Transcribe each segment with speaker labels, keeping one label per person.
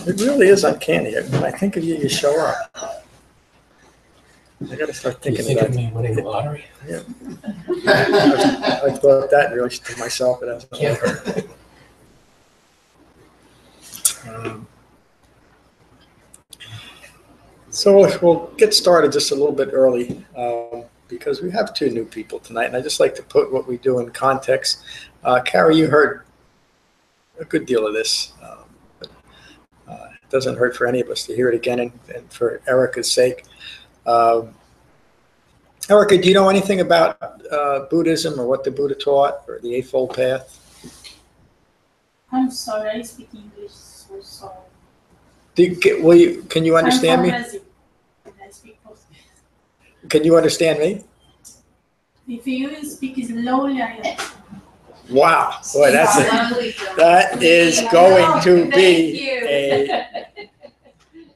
Speaker 1: It really is uncanny. When I think of you, you show up. I got to start thinking about
Speaker 2: me winning the lottery?
Speaker 1: Yeah. I thought that in relation to myself, but that's
Speaker 2: Can't hurt.
Speaker 1: So we'll get started just a little bit early because we have two new people tonight, and I just like to put what we do in context. Carrie, you heard a good deal of this. But it doesn't hurt for any of us to hear it again, and for Erica's sake. Erica, do you know anything about Buddhism or what the Buddha taught or the Eightfold Path?
Speaker 3: I'm sorry, I speak English, so sorry.
Speaker 1: Can you understand me?
Speaker 3: I speak Portuguese.
Speaker 1: Can you understand me?
Speaker 3: If you speak slowly, I understand.
Speaker 1: Wow, boy, that is going to be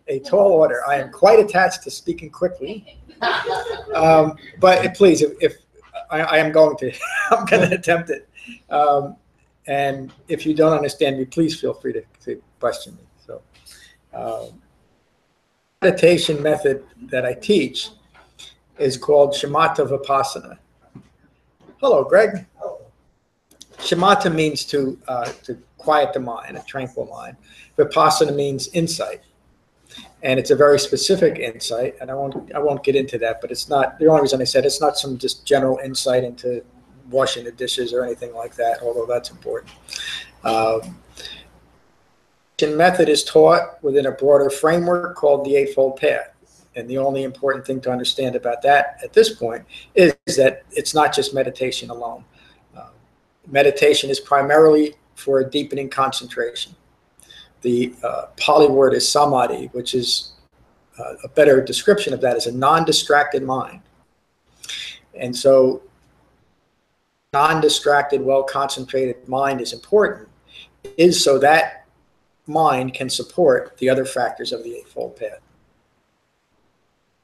Speaker 1: a tall order. I am quite attached to speaking quickly, but please, if I am going to, I'm going to attempt it. And if you don't understand me, please feel free to question me. So, meditation method that I teach is called Shamatha-Vipassana. Hello, Greg. Shamatha means to quiet the mind, a tranquil mind. Vipassana means insight, and it's a very specific insight. And I won't get into that, but it's not the only reason I said it's not some just general insight into washing the dishes or anything like that, although that's important. Method is taught within a broader framework called the Eightfold Path. And the only important thing to understand about that at this point is that it's not just meditation alone. Meditation is primarily for a deepening concentration. The Pali word is samadhi, which is a better description of that as a non-distracted mind. And so non-distracted, well-concentrated mind is important, is so that mind can support the other factors of the Eightfold Path.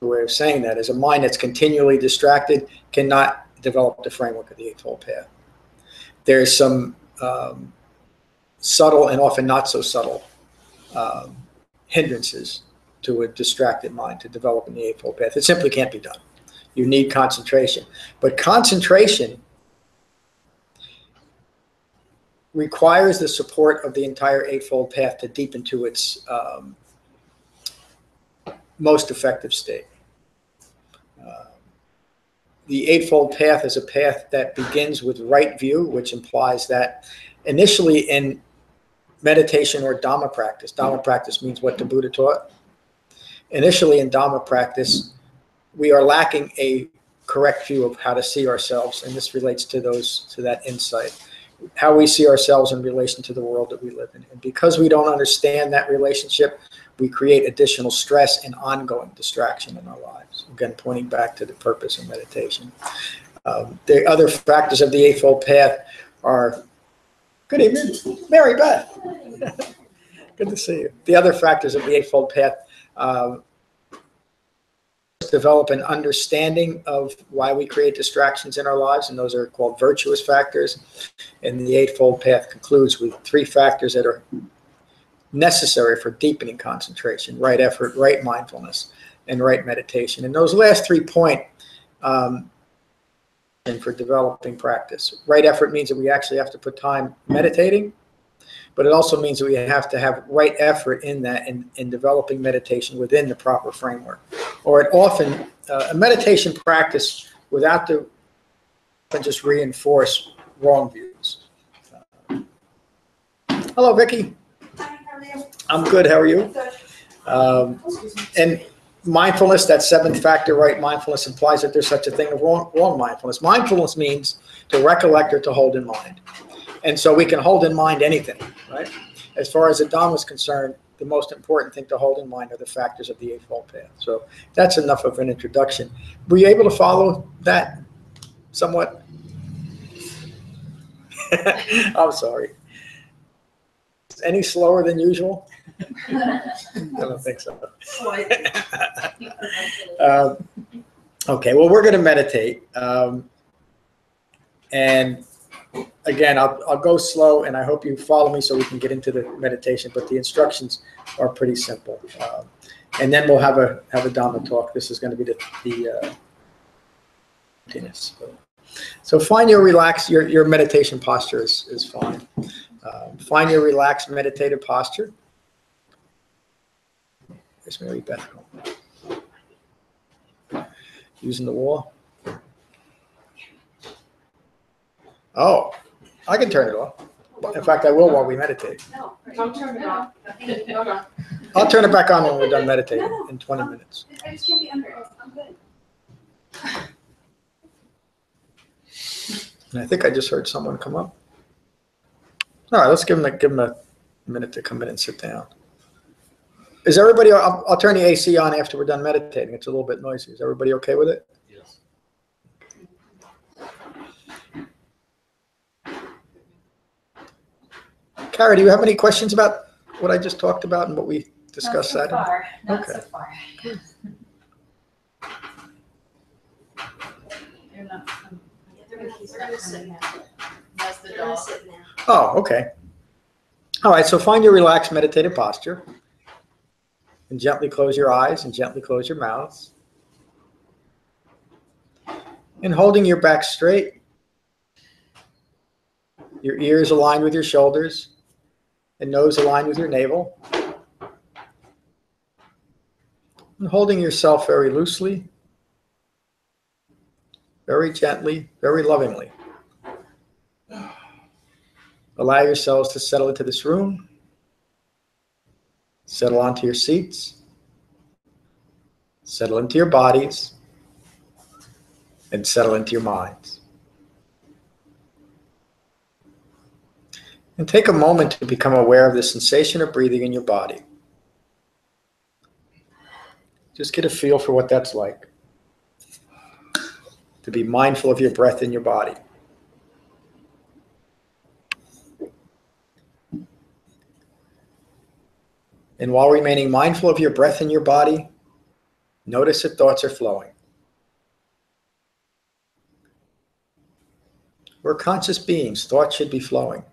Speaker 1: The way of saying that is a mind that's continually distracted cannot develop the framework of the Eightfold Path. There's some subtle and often not so subtle hindrances to a distracted mind to develop in the Eightfold Path. It simply can't be done. You need concentration. But concentration requires the support of the entire Eightfold Path to deepen to its most effective state. The Eightfold Path is a path that begins with right view, which implies that initially in meditation or Dhamma practice means what the Buddha taught. Initially in Dhamma practice, we are lacking a correct view of how to see ourselves, and this relates to that insight, how we see ourselves in relation to the world that we live in. And because we don't understand that relationship, we create additional stress and ongoing distraction in our lives. Again, pointing back to the purpose of meditation. The other factors of the Eightfold Path are, good evening, Mary Beth. Good to see you. The other factors of the Eightfold Path develop an understanding of why we create distractions in our lives, and those are called virtuous factors. And the Eightfold Path concludes with 3 factors that are necessary for deepening concentration: right effort, right mindfulness, and right meditation. And those last 3 point for developing practice. Right effort means that we actually have to put time meditating, but it also means that we have to have right effort in that in developing meditation within the proper framework. Or it often, a meditation practice without the just reinforce wrong views. Hello, Vicky.
Speaker 4: Hi, how are you?
Speaker 1: I'm good. How are you?
Speaker 4: Good.
Speaker 1: And mindfulness, that 7th factor, right mindfulness, implies that there's such a thing as wrong mindfulness. Mindfulness means to recollect or to hold in mind. And so we can hold in mind anything, right? As far as the Dhamma is concerned, the most important thing to hold in mind are the factors of the Eightfold Path. So that's enough of an introduction. Were you able to follow that somewhat? I'm sorry. Any slower than usual? I don't think so. Okay, well, we're going to meditate. And again, I'll go slow, and I hope you follow me so we can get into the meditation. But the instructions are pretty simple, and then we'll have a Dhamma talk. This is going to be the emptiness. So find your relaxed, your meditation posture is fine. Find your relaxed meditative posture. There's Mary Beth using the wall. Oh, I can turn it off. In fact, I will while we meditate.
Speaker 4: No, don't turn it off. Hold on.
Speaker 1: I'll turn it back on when we're done meditating in 20 minutes.
Speaker 4: I just can't be under it. I'm good.
Speaker 1: And I think I just heard someone come up. All right, let's give them a minute to come in and sit down. Is everybody? I'll turn the AC on after we're done meditating. It's a little bit noisy. Is everybody okay with it?
Speaker 2: Yes.
Speaker 1: Kara, do you have any questions about what I just talked about and what we discussed
Speaker 3: Not so
Speaker 1: that?
Speaker 3: far. Not
Speaker 1: Okay.
Speaker 3: so far. They're not.
Speaker 4: We're gonna sit now.
Speaker 3: That's the
Speaker 4: We're gonna
Speaker 3: dog.
Speaker 4: sit now.
Speaker 1: Oh, okay. All right, so find your relaxed meditative posture and gently close your eyes and gently close your mouths. And holding your back straight, your ears aligned with your shoulders, and nose aligned with your navel. And holding yourself very loosely, very gently, very lovingly. Allow yourselves to settle into this room. Settle onto your seats. Settle into your bodies. And settle into your minds. And take a moment to become aware of the sensation of breathing in your body. Just get a feel for what that's like. To be mindful of your breath in your body. And while remaining mindful of your breath in your body, notice if thoughts are flowing. We're conscious beings. Thoughts should be flowing.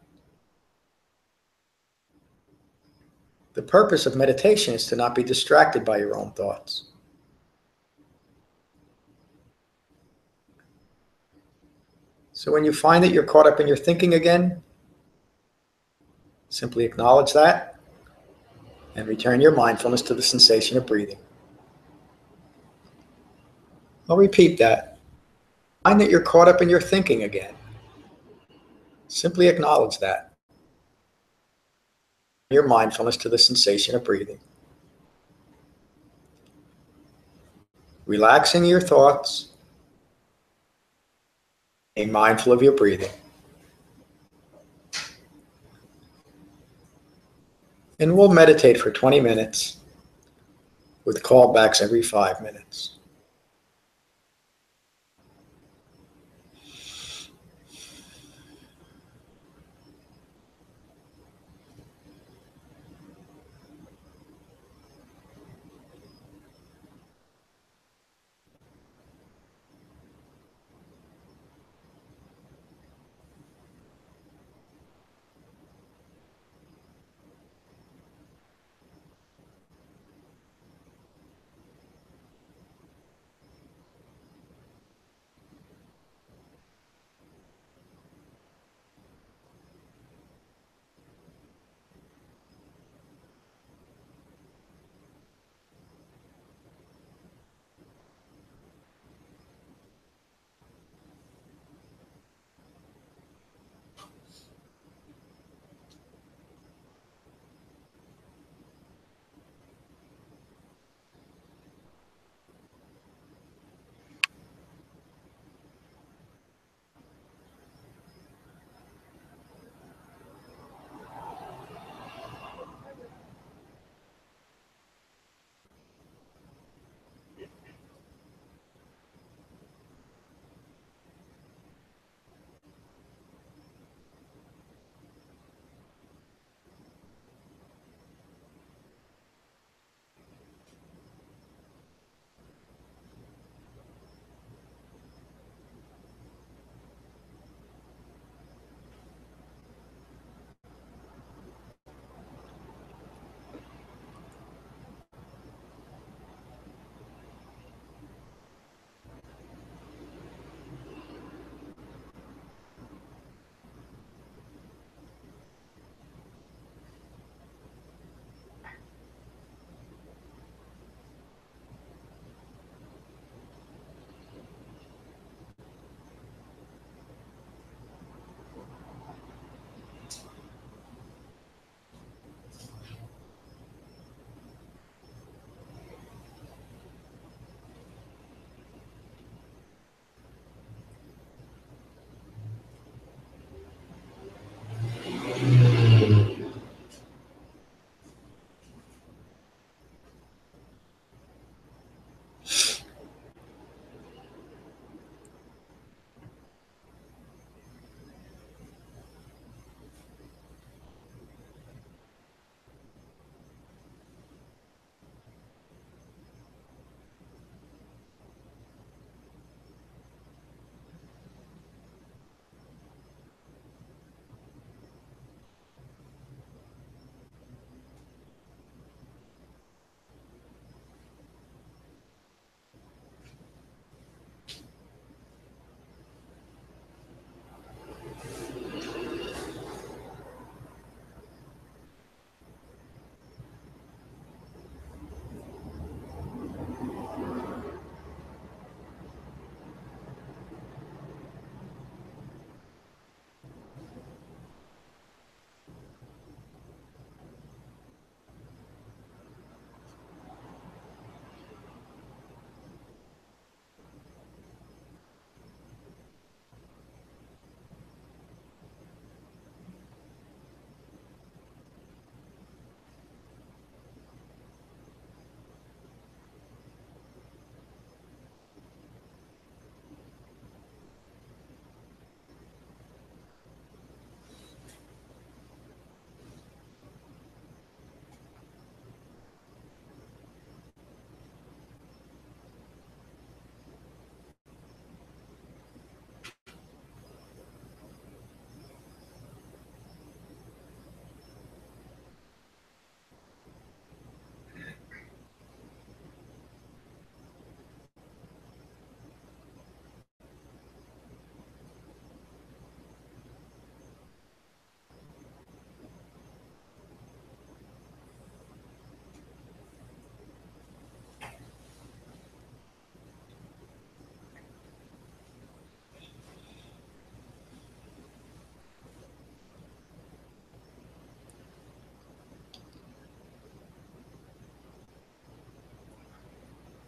Speaker 1: The purpose of meditation is to not be distracted by your own thoughts. So when you find that you're caught up in your thinking again, simply acknowledge that and return your mindfulness to the sensation of breathing. I'll repeat that. Find that you're caught up in your thinking again. Simply acknowledge that. Your mindfulness to the sensation of breathing. Relaxing your thoughts. Being mindful of your breathing. And we'll meditate for 20 minutes with callbacks every 5 minutes.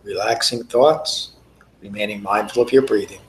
Speaker 1: Relaxing thoughts, remaining mindful of your breathing.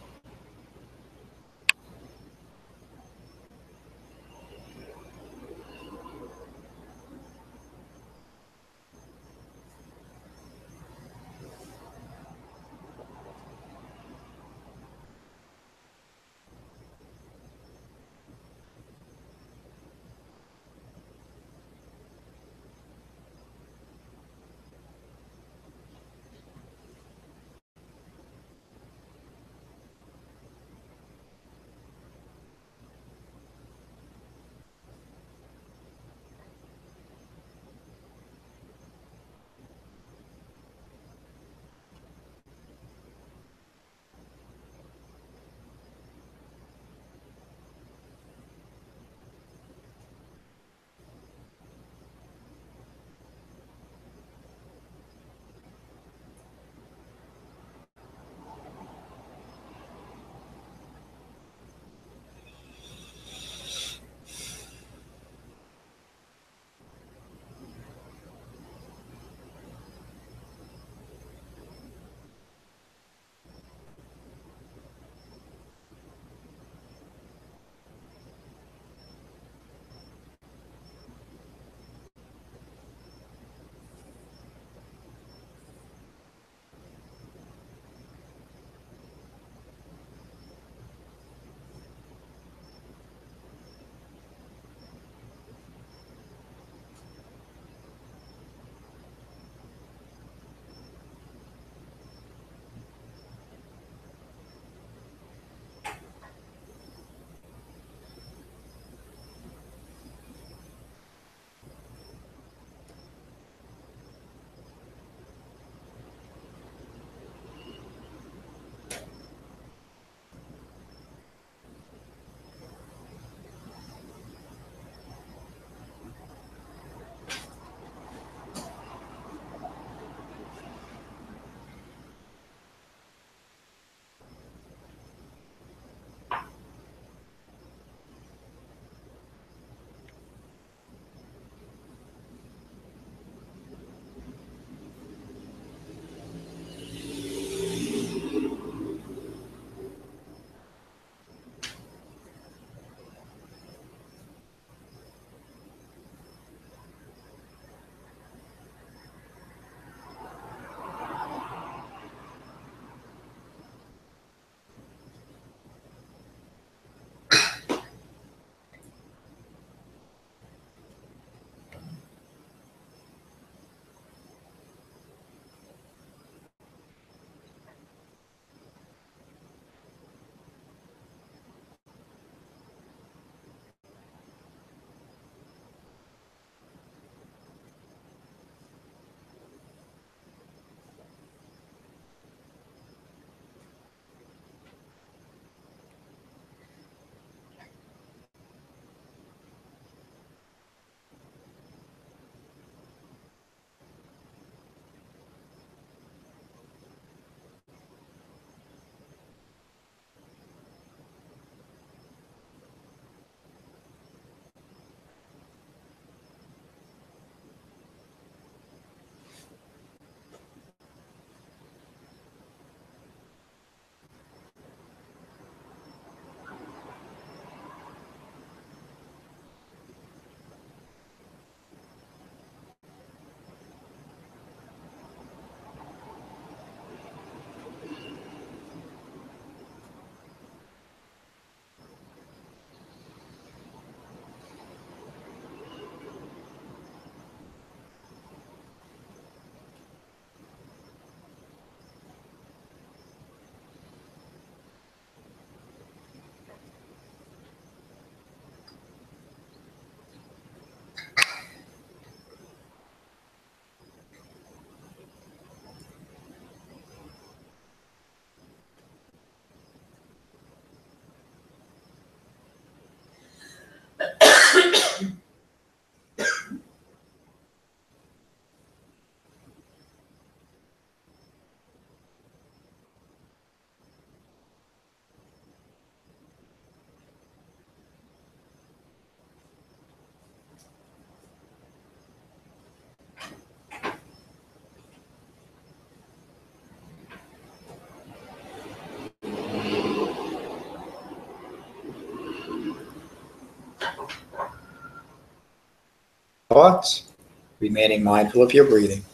Speaker 1: thoughts, remaining mindful of your breathing.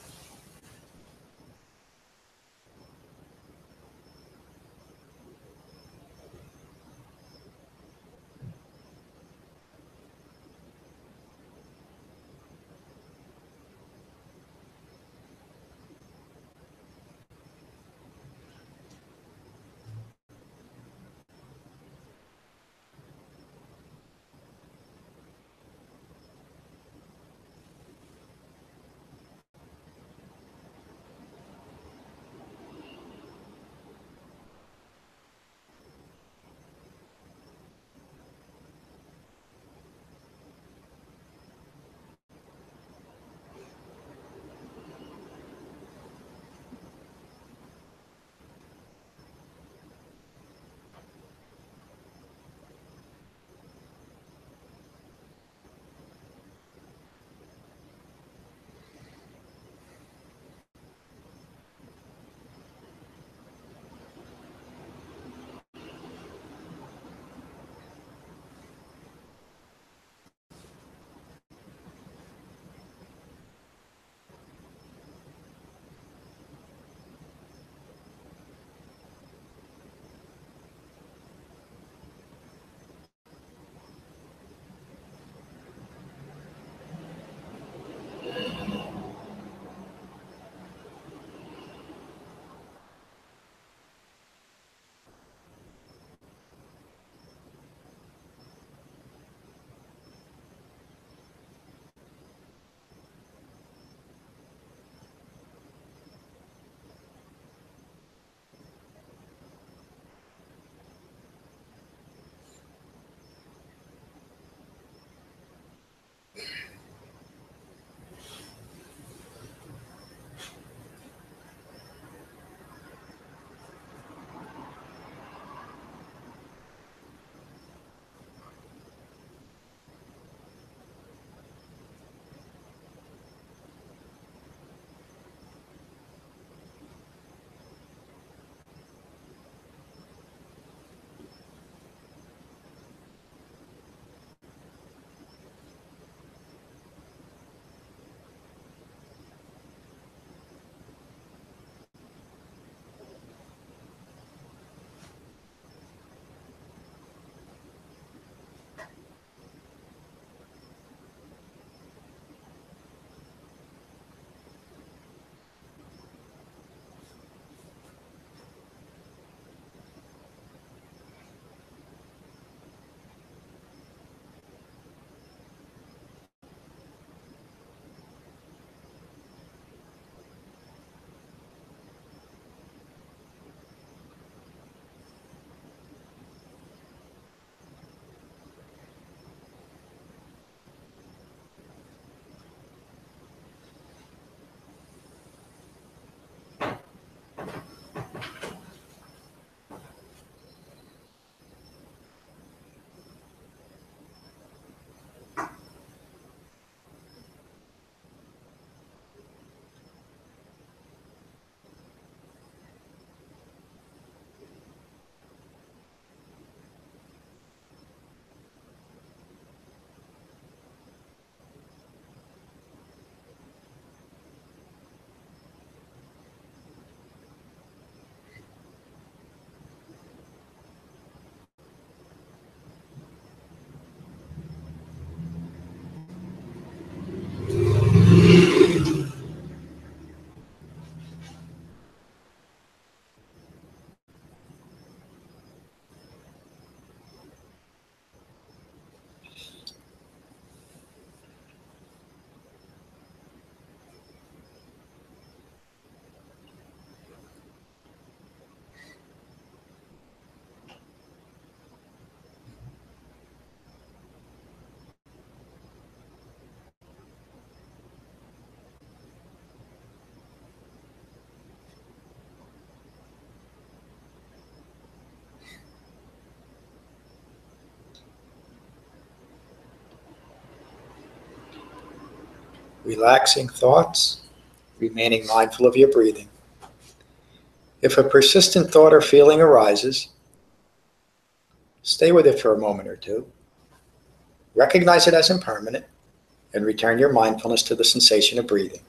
Speaker 1: Relaxing thoughts, remaining mindful of your breathing. If a persistent thought or feeling arises, stay with it for a moment or two. Recognize it as impermanent and return your mindfulness to the sensation of breathing.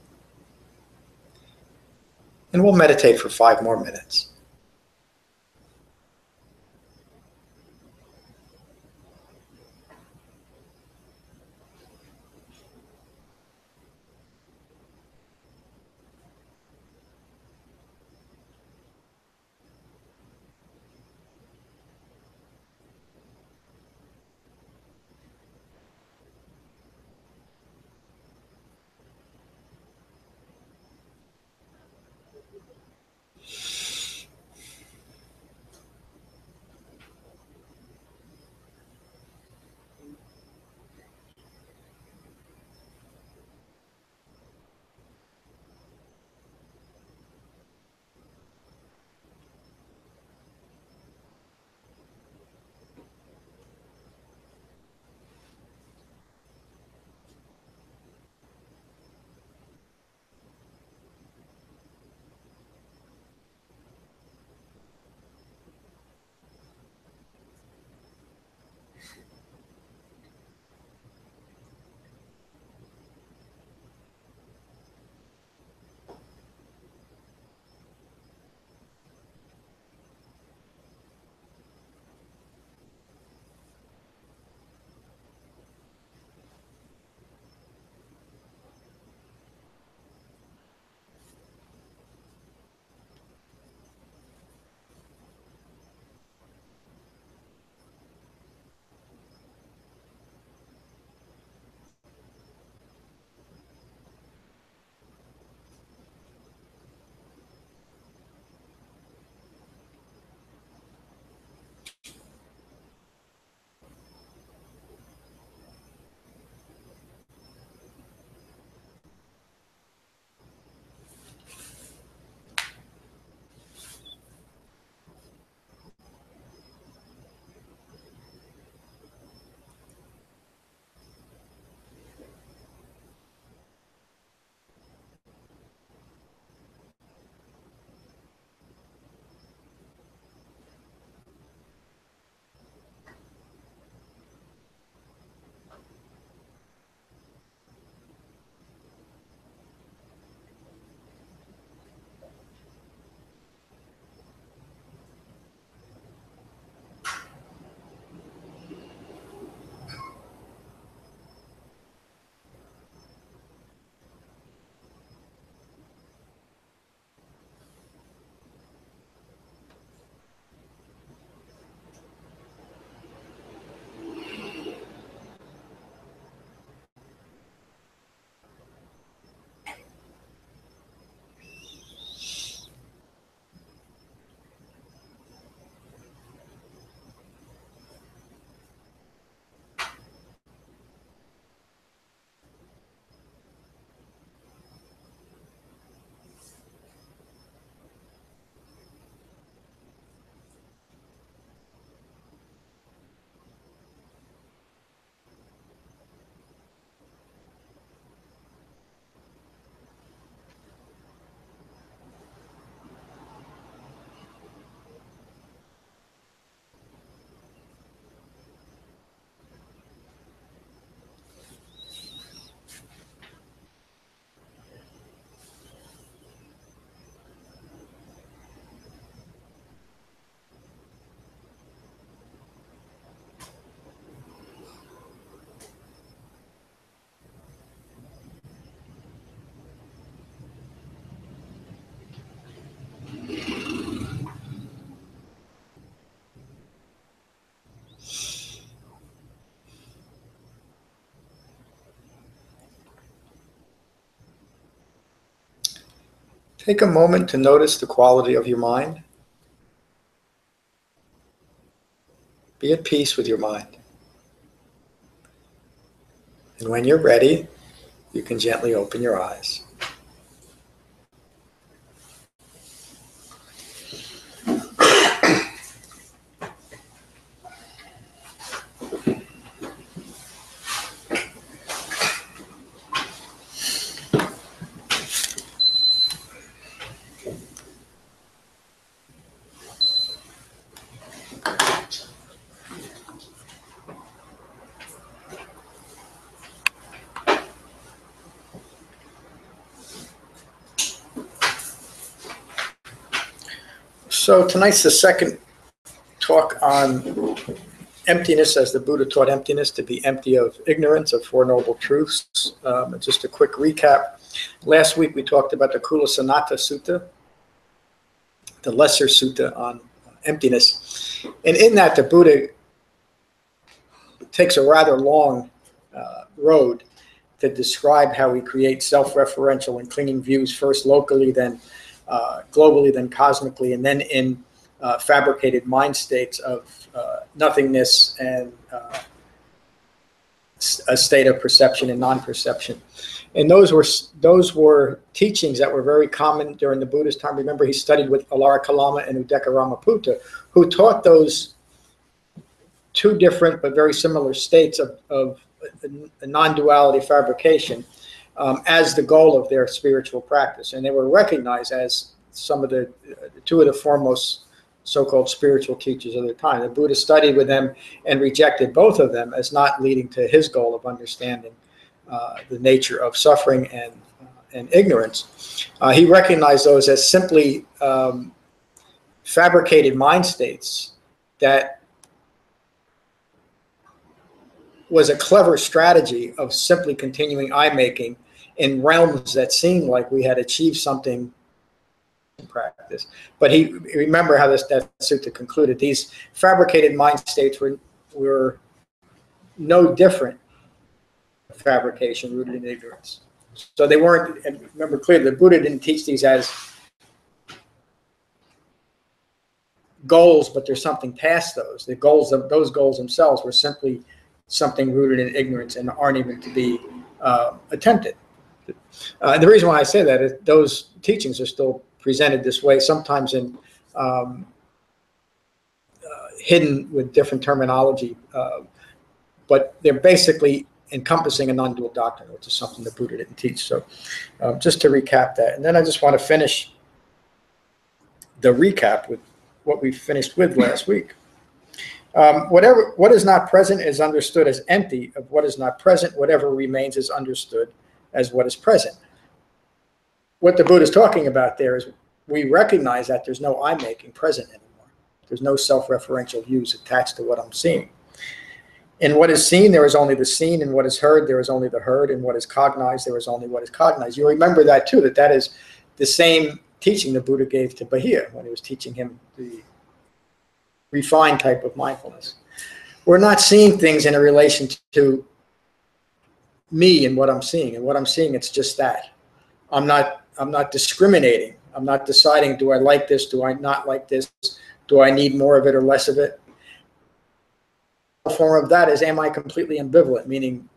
Speaker 1: And we'll meditate for 5 more minutes. Take a moment to notice the quality of your mind. Be at peace with your mind. And when you're ready, you can gently open your eyes. So tonight's the second talk on emptiness, as the Buddha taught emptiness to be empty of ignorance of Four Noble Truths. Just a quick recap. Last week we talked about the Shunyata Sutta, the lesser sutta on emptiness. And in that, the Buddha takes a rather long road to describe how we create self-referential and clinging views, first locally, then globally, then cosmically, and then in fabricated mind states of nothingness and a state of perception and non-perception. And those were teachings that were very common during the Buddha's time. Remember, he studied with Alara Kalama and Udeka Ramaputta, who taught those two different but very similar states of a non-duality fabrication as the goal of their spiritual practice. And they were recognized as some of the two of the foremost so-called spiritual teachers of their time. The Buddha studied with them and rejected both of them as not leading to his goal of understanding the nature of suffering and ignorance. He recognized those as simply fabricated mind states that was a clever strategy of simply continuing I-making in realms that seemed like we had achieved something in practice. But remember how that sutta concluded. These fabricated mind states were no different fabrication rooted in ignorance. So they weren't, and remember clearly, the Buddha didn't teach these as goals, but there's something past those. The goals of those goals themselves were simply something rooted in ignorance and aren't even to be attempted. And the reason why I say that is those teachings are still presented this way, sometimes in hidden with different terminology, but they're basically encompassing a non-dual doctrine, which is something the Buddha didn't teach. So just to recap that. And then I just want to finish the recap with what we finished with last week. What is not present is understood as empty. Of what is not present, whatever remains is understood as what is present. What the Buddha is talking about there is we recognize that there's no I-making present anymore. There's no self-referential views attached to what I'm seeing. In what is seen, there is only the seen. In what is heard, there is only the heard. In what is cognized, there is only what is cognized. You remember that too, that is the same teaching the Buddha gave to Bahia when he was teaching him the refined type of mindfulness. We're not seeing things in a relation to me and what I'm seeing. And what I'm seeing, it's just that. I'm not discriminating. I'm not deciding, do I like this? Do I not like this? Do I need more of it or less of it? A form of that is, am I completely ambivalent? Meaning,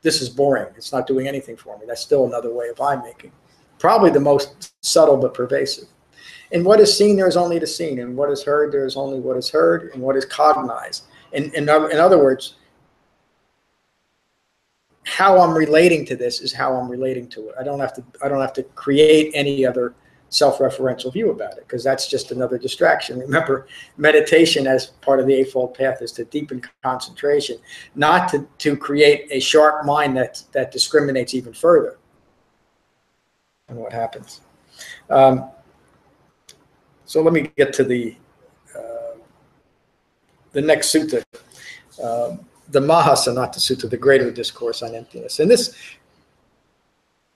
Speaker 1: this is boring. It's not doing anything for me. That's still another way of I-making. Probably the most subtle but pervasive. In what is seen, there is only the seen. In what is heard, there is only what is heard. And what is cognized. In other words, how I'm relating to this is how I'm relating to it. I don't have to create any other self-referential view about it, because that's just another distraction. Remember, meditation as part of the Eightfold Path is to deepen concentration, not to create a sharp mind that discriminates even further. And what happens? So let me get to the next sutta, the Mahasanata Sutta, the Greater Discourse on Emptiness. And this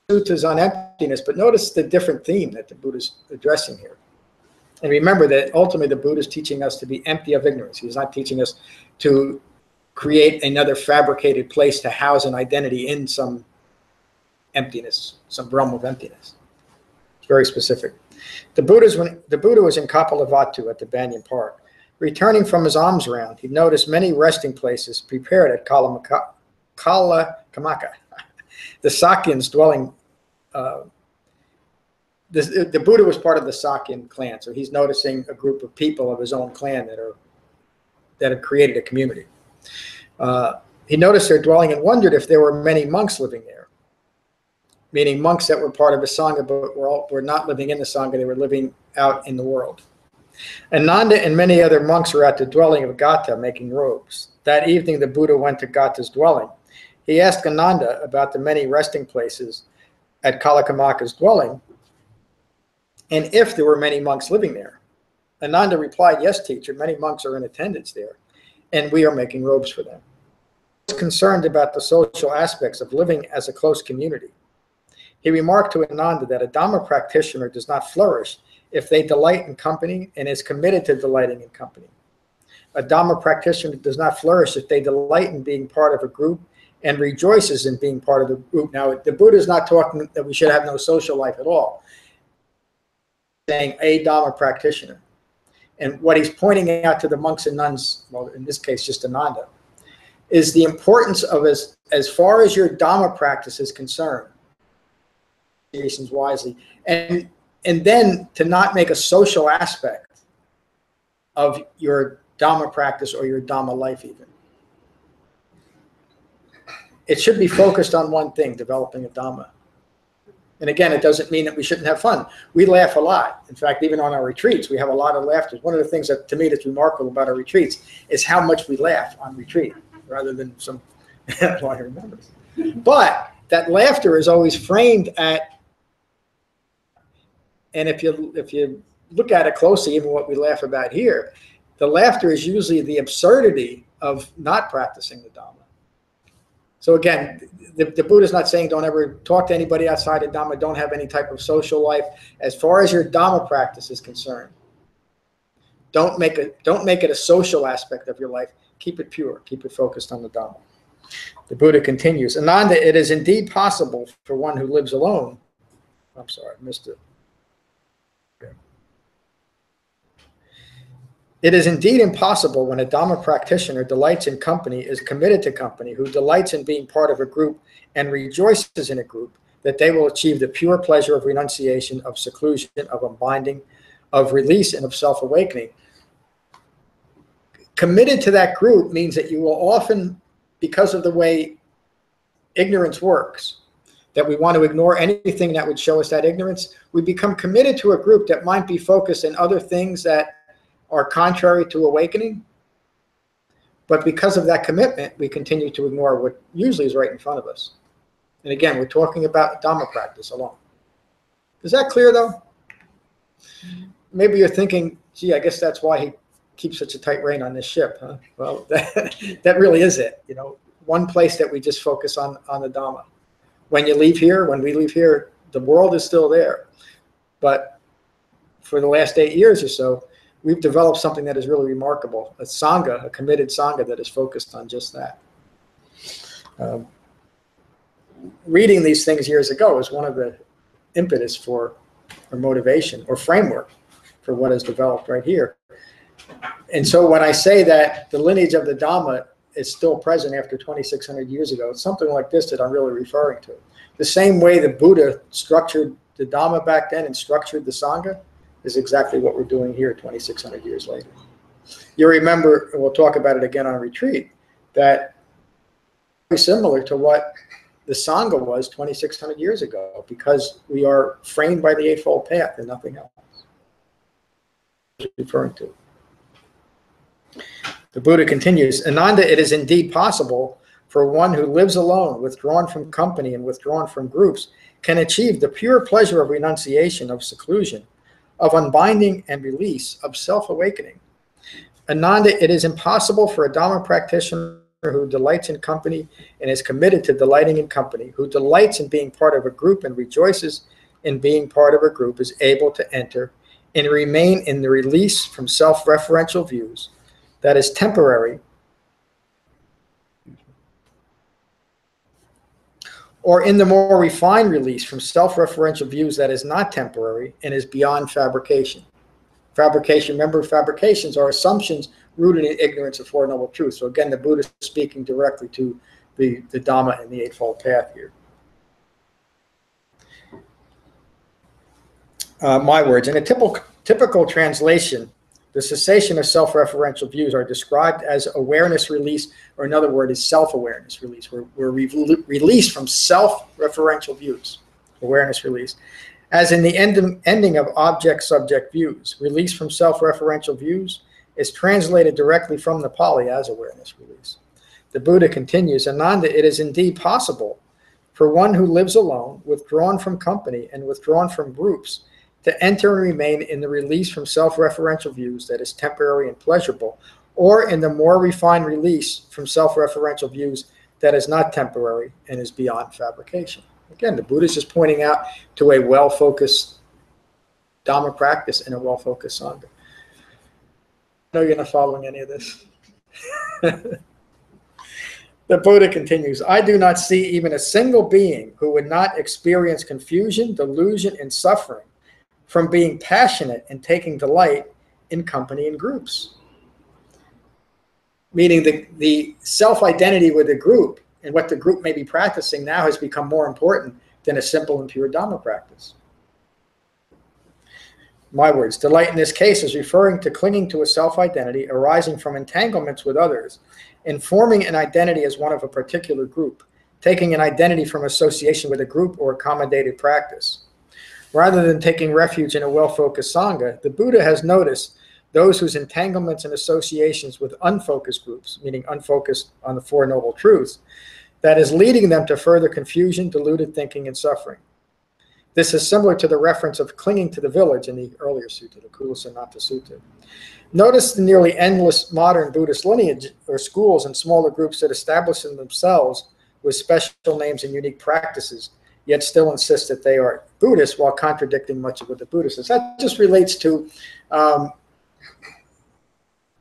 Speaker 1: sutta is on emptiness, but notice the different theme that the Buddha is addressing here. And remember that ultimately the Buddha is teaching us to be empty of ignorance. He's not teaching us to create another fabricated place to house an identity in some emptiness, some realm of emptiness. It's very specific. The Buddha was in Kapilavatthu at the Banyan Park. Returning from his alms round, he noticed many resting places prepared at Kalakamaka, the Sakyans dwelling. The Buddha was part of the Sakyan clan, so he's noticing a group of people of his own clan that have created a community. He noticed their dwelling and wondered if there were many monks living there, meaning monks that were part of a Sangha but were not living in the Sangha, they were living out in the world. Ananda and many other monks were at the dwelling of Gata making robes. That evening the Buddha went to Gata's dwelling. He asked Ananda about the many resting places at Kalakamaka's dwelling and if there were many monks living there. Ananda replied, yes, teacher, many monks are in attendance there, and we are making robes for them. He was concerned about the social aspects of living as a close community. He remarked to Ananda that a Dhamma practitioner does not flourish if they delight in company and is committed to delighting in company. A Dhamma practitioner does not flourish if they delight in being part of a group and rejoices in being part of the group. Now, the Buddha is not talking that we should have no social life at all. He's saying a Dhamma practitioner. And what he's pointing out to the monks and nuns, well, in this case, just Ananda, is the importance of as far as your Dhamma practice is concerned, wisely, and then to not make a social aspect of your Dhamma practice or your Dhamma life even. It should be focused on one thing, developing a Dhamma. And again, it doesn't mean that we shouldn't have fun. We laugh a lot. In fact, even on our retreats, we have a lot of laughter. One of the things that, to me, that's remarkable about our retreats is how much we laugh on retreat, rather than some, I remember. But that laughter is always framed at, and if you look at it closely, even what we laugh about here, the laughter is usually the absurdity of not practicing the Dhamma. So again, the Buddha is not saying don't ever talk to anybody outside of Dhamma, don't have any type of social life. As far as your Dhamma practice is concerned, don't make it a social aspect of your life. Keep it pure. Keep it focused on the Dhamma. The Buddha continues, Ananda, it is indeed possible for one who lives alone. I'm sorry, I missed it. It is indeed impossible when a Dhamma practitioner delights in company, is committed to company, who delights in being part of a group and rejoices in a group, that they will achieve the pure pleasure of renunciation, of seclusion, of unbinding, of release, and of self-awakening. Committed to that group means that you will often, because of the way ignorance works, that we want to ignore anything that would show us that ignorance, we become committed to a group that might be focused in other things that are contrary to awakening, but because of that commitment, we continue to ignore what usually is right in front of us. And again, we're talking about Dhamma practice alone. Is that clear, though? Maybe you're thinking, gee, I guess that's why he keeps such a tight rein on this ship, huh? Well, that really is it. You know, one place that we just focus on the Dhamma. When you leave here, when we leave here, the world is still there. But for the last 8 years or so, we've developed something that is really remarkable, a Sangha, a committed Sangha that is focused on just that. Reading these things years ago is one of the impetus for, or motivation, or framework for what is developed right here. And so when I say that the lineage of the Dhamma is still present after 2,600 years ago, it's something like this that I'm really referring to. The same way the Buddha structured the Dhamma back then and structured the Sangha, is exactly what we're doing here 2,600 years later. You remember, and we'll talk about it again on retreat, that very similar to what the Sangha was 2,600 years ago, because we are framed by the Eightfold Path and nothing else. Referring to. The Buddha continues, Ananda, it is indeed possible for one who lives alone, withdrawn from company and withdrawn from groups, can achieve the pure pleasure of renunciation, of seclusion, of unbinding and release, of self-awakening. Ananda, it is impossible for a Dhamma practitioner who delights in company and is committed to delighting in company, who delights in being part of a group and rejoices in being part of a group, is able to enter and remain in the release from self-referential views that is temporary, or in the more refined release from self-referential views that is not temporary and is beyond fabrication. Fabrication, remember, fabrications are assumptions rooted in ignorance of Four Noble Truths. So again, the Buddha is speaking directly to the Dhamma and the Eightfold Path here. My words. In a typical translation, the cessation of self-referential views are described as awareness release, or another word is self-awareness release. We're released from self-referential views, awareness release. As in the ending of object-subject views, release from self-referential views is translated directly from the Pali as awareness release. The Buddha continues, Ananda, it is indeed possible for one who lives alone, withdrawn from company and withdrawn from groups, to enter and remain in the release from self-referential views that is temporary and pleasurable, or in the more refined release from self-referential views that is not temporary and is beyond fabrication. Again, the Buddha is just pointing out to a well-focused Dhamma practice and a well-focused Sangha. I know you're not following any of this. The Buddha continues, I do not see even a single being who would not experience confusion, delusion, and suffering from being passionate and taking delight in company and groups. Meaning the self-identity with the group and what the group may be practicing now has become more important than a simple and pure Dhamma practice. My words, delight in this case is referring to clinging to a self-identity arising from entanglements with others and forming an identity as one of a particular group, taking an identity from association with a group or accommodated practice. Rather than taking refuge in a well-focused Sangha, the Buddha has noticed those whose entanglements and associations with unfocused groups, meaning unfocused on the Four Noble Truths, that is leading them to further confusion, deluded thinking, and suffering. This is similar to the reference of clinging to the village in the earlier sutta, the Kula Sanata Sutta. Notice the nearly endless modern Buddhist lineage or schools and smaller groups that establish themselves with special names and unique practices, yet still insist that they are Buddhists while contradicting much of what the Buddha says. That just relates to,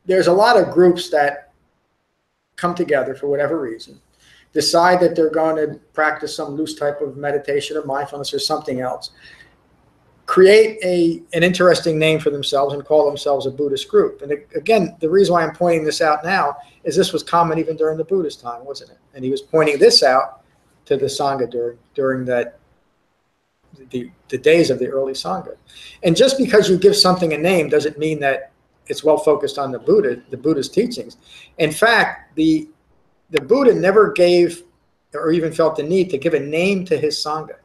Speaker 1: there's a lot of groups that come together for whatever reason, decide that they're going to practice some loose type of meditation or mindfulness or something else, create an interesting name for themselves and call themselves a Buddhist group. And again, the reason why I'm pointing this out now is this was common even during the Buddhist time, wasn't it? And he was pointing this out to the Sangha during that the days of the early Sangha. And just because you give something a name doesn't mean that it's well focused on the Buddha's teachings. In fact, the Buddha never gave or even felt the need to give a name to his Sangha.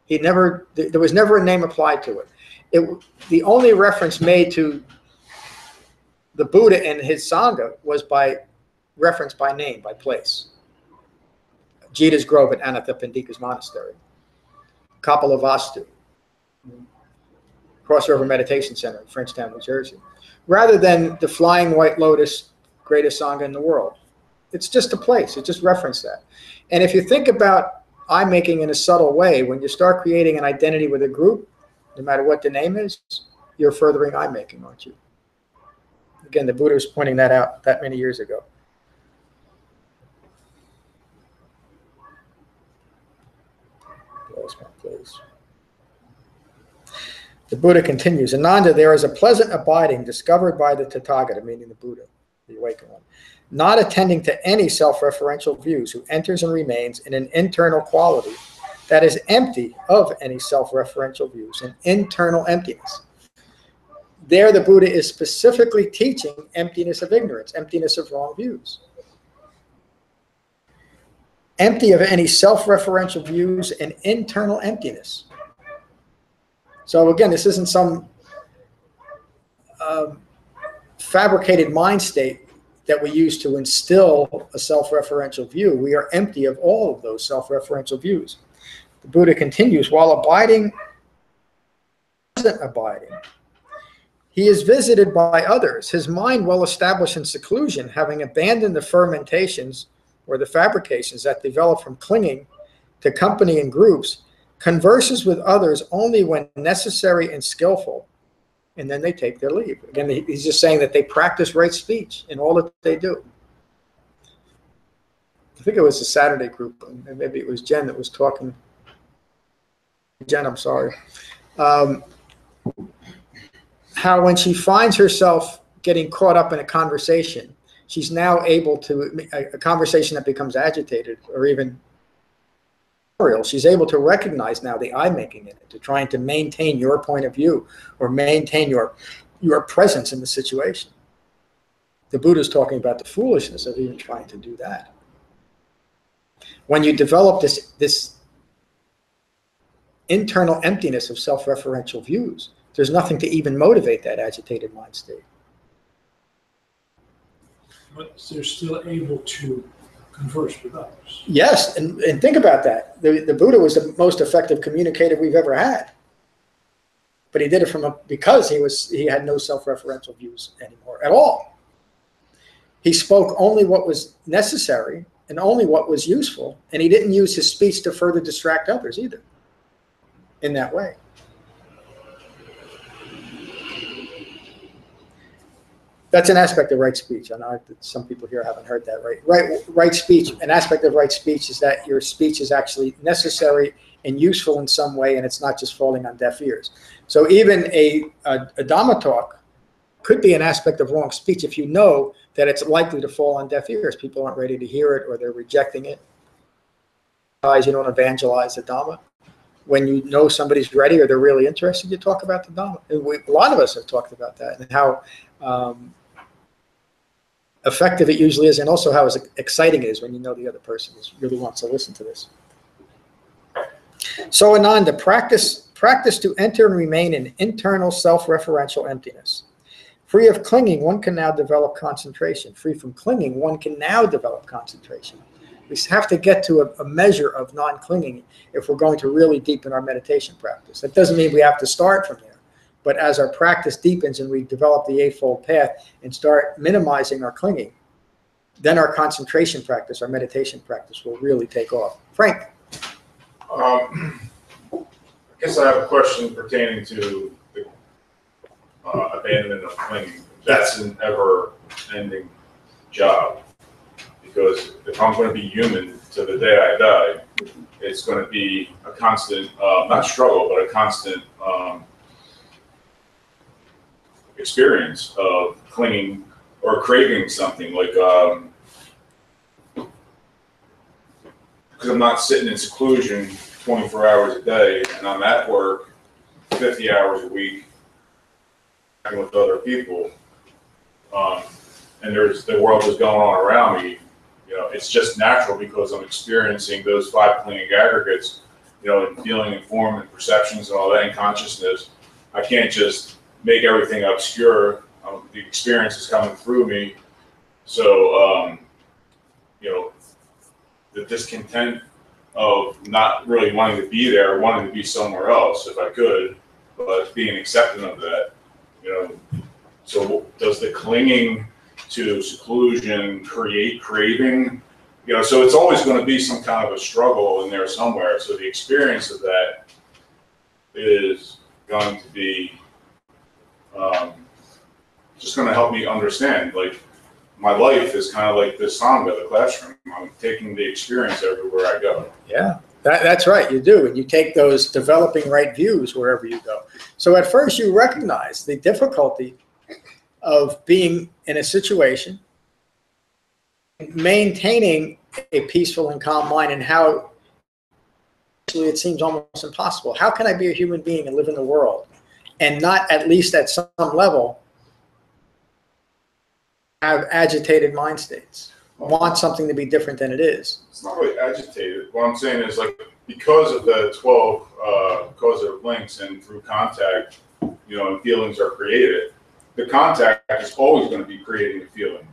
Speaker 1: There was never a name applied to it. The only reference made to the Buddha and his Sangha was by reference by name, by place. Jita's Grove at Anathapindika's Monastery. Kapilavastu, Cross River Meditation Center in Frenchtown, New Jersey. Rather than the Flying White Lotus, greatest Sangha in the world. It's just a place. It just referenced that. And if you think about I-making in a subtle way, when you start creating an identity with a group, no matter what the name is, you're furthering I-making, aren't you? Again, the Buddha was pointing that out that many years ago. Lost my place. The Buddha continues, Ananda, there is a pleasant abiding discovered by the Tathagata, meaning the Buddha, the awakened one, not attending to any self-referential views, who enters and remains in an internal quality that is empty of any self-referential views, an internal emptiness. There the Buddha is specifically teaching emptiness of ignorance, emptiness of wrong views. Empty of any self-referential views and internal emptiness. So again, this isn't some fabricated mind state that we use to instill a self-referential view. We are empty of all of those self-referential views. The Buddha continues, while abiding, he is visited by others, his mind well established in seclusion, having abandoned the fermentations or the fabrications that develop from clinging to company and groups, converses with others only when necessary and skillful, and then they take their leave. Again, he's just saying that they practice right speech in all that they do. I think it was the Saturday group, and maybe it was Jen that was talking. Jen, I'm sorry. How when she finds herself getting caught up in a conversation, she's now able to, a conversation that becomes agitated or even she's able to recognize now the I-making in it, to trying to maintain your point of view or maintain your presence in the situation. The Buddha's talking about the foolishness of even trying to do that. When you develop this internal emptiness of self-referential views, there's nothing to even motivate that agitated mind state.
Speaker 2: But they're still able to converse with others.
Speaker 1: Yes, and think about that. The Buddha was the most effective communicator we've ever had. but he did it because he had no self-referential views anymore at all. He spoke only what was necessary and only what was useful, and he didn't use his speech to further distract others either in that way. That's an aspect of right speech. I know that some people here haven't heard that. Right speech, an aspect of right speech is that your speech is actually necessary and useful in some way, and it's not just falling on deaf ears. So even a Dhamma talk could be an aspect of wrong speech if you know that it's likely to fall on deaf ears. People aren't ready to hear it, or they're rejecting it. You don't evangelize the Dhamma. When you know somebody's ready or they're really interested, you talk about the Dhamma. And a lot of us have talked about that and how effective it usually is, and also how exciting it is when you know the other person really wants to listen to this. So Ananda, practice to enter and remain in internal self-referential emptiness. Free of clinging, one can now develop concentration. Free from clinging, one can now develop concentration. We have to get to a measure of non-clinging if we're going to really deepen our meditation practice. That doesn't mean we have to start from there. But as our practice deepens and we develop the Eightfold Path and start minimizing our clinging, then our concentration practice, our meditation practice will really take off. Frank?
Speaker 5: I guess I have a question pertaining to the abandonment of clinging. That's an ever-ending job, because if I'm going to be human to the day I die, it's going to be a constant, not struggle, but a constant experience of clinging or craving something, like because I'm not sitting in seclusion 24 hours a day, and I'm at work 50 hours a week with other people, and the world is going on around me. You know, it's just natural because I'm experiencing those 5 clinging aggregates, you know, and feeling and form and perceptions and all that in consciousness. I can't just make everything obscure. The experience is coming through me. So, you know, the discontent of not really wanting to be there, wanting to be somewhere else if I could, but being accepting of that, you know. So does the clinging to seclusion create craving? You know, so it's always going to be some kind of a struggle in there somewhere. So the experience of that is going to be just going to help me understand, like, my life is kind of like this Sangha, the classroom. I'm taking the experience everywhere I go.
Speaker 1: Yeah, that's right, you do. And you take those developing right views wherever you go. So at first you recognize the difficulty of being in a situation, maintaining a peaceful and calm mind, and how actually it seems almost impossible. How can I be a human being and live in the world and not, at least at some level, have agitated mind states, want something to be different than it is?
Speaker 5: It's not really agitated. What I'm saying is, like, because of the 12 causative links and through contact, you know, and feelings are created, the contact is always going to be creating a feeling.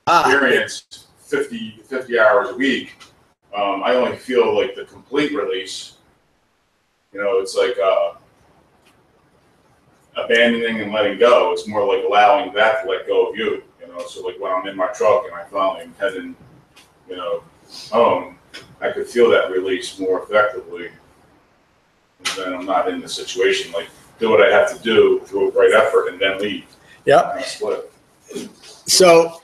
Speaker 5: Experience 50 hours a week, I only feel like the complete release. You know, it's like abandoning and letting go. It's more like allowing that to let go of you. You know, so like when I'm in my truck and I finally am heading, you know, home, I could feel that release more effectively. And then I'm not in the situation, like, do what I have to do through a great effort and then leave.
Speaker 1: Yeah.
Speaker 5: Split.
Speaker 1: So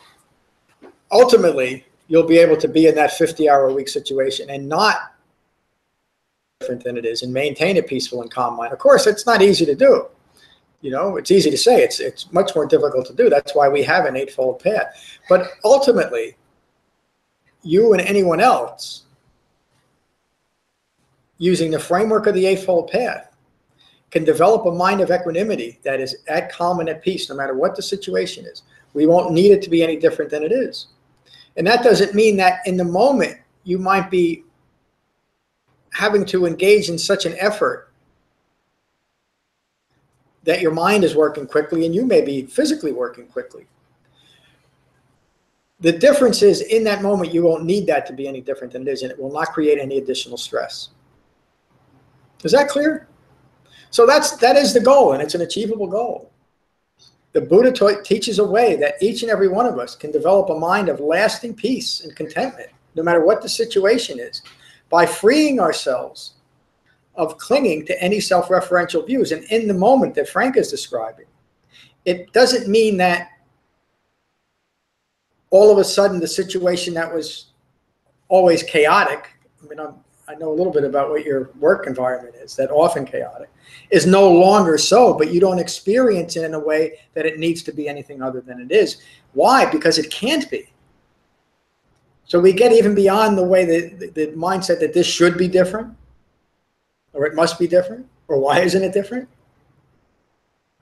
Speaker 1: ultimately, you'll be able to be in that 50-hour-a-week situation and not different than it is, and maintain a peaceful and calm mind. Of course, it's not easy to do. You know, it's easy to say. It's much more difficult to do. That's why we have an Eightfold Path. But ultimately, you and anyone else, using the framework of the Eightfold Path, can develop a mind of equanimity that is at calm and at peace no matter what the situation is. We won't need it to be any different than it is. And that doesn't mean that in the moment you might be having to engage in such an effort that your mind is working quickly and you may be physically working quickly. The difference is, in that moment, you won't need that to be any different than it is, and it will not create any additional stress. Is that clear? So that is the goal, and it's an achievable goal. The Buddha teaches a way that each and every one of us can develop a mind of lasting peace and contentment, no matter what the situation is, by freeing ourselves of clinging to any self-referential views. And in the moment that Frank is describing, it doesn't mean that all of a sudden the situation that was always chaotic, I mean, I know a little bit about what your work environment is, that often chaotic, is no longer so, but you don't experience it in a way that it needs to be anything other than it is. Why? Because it can't be. So we get even beyond the way the mindset that this should be different, or it must be different, or why isn't it different?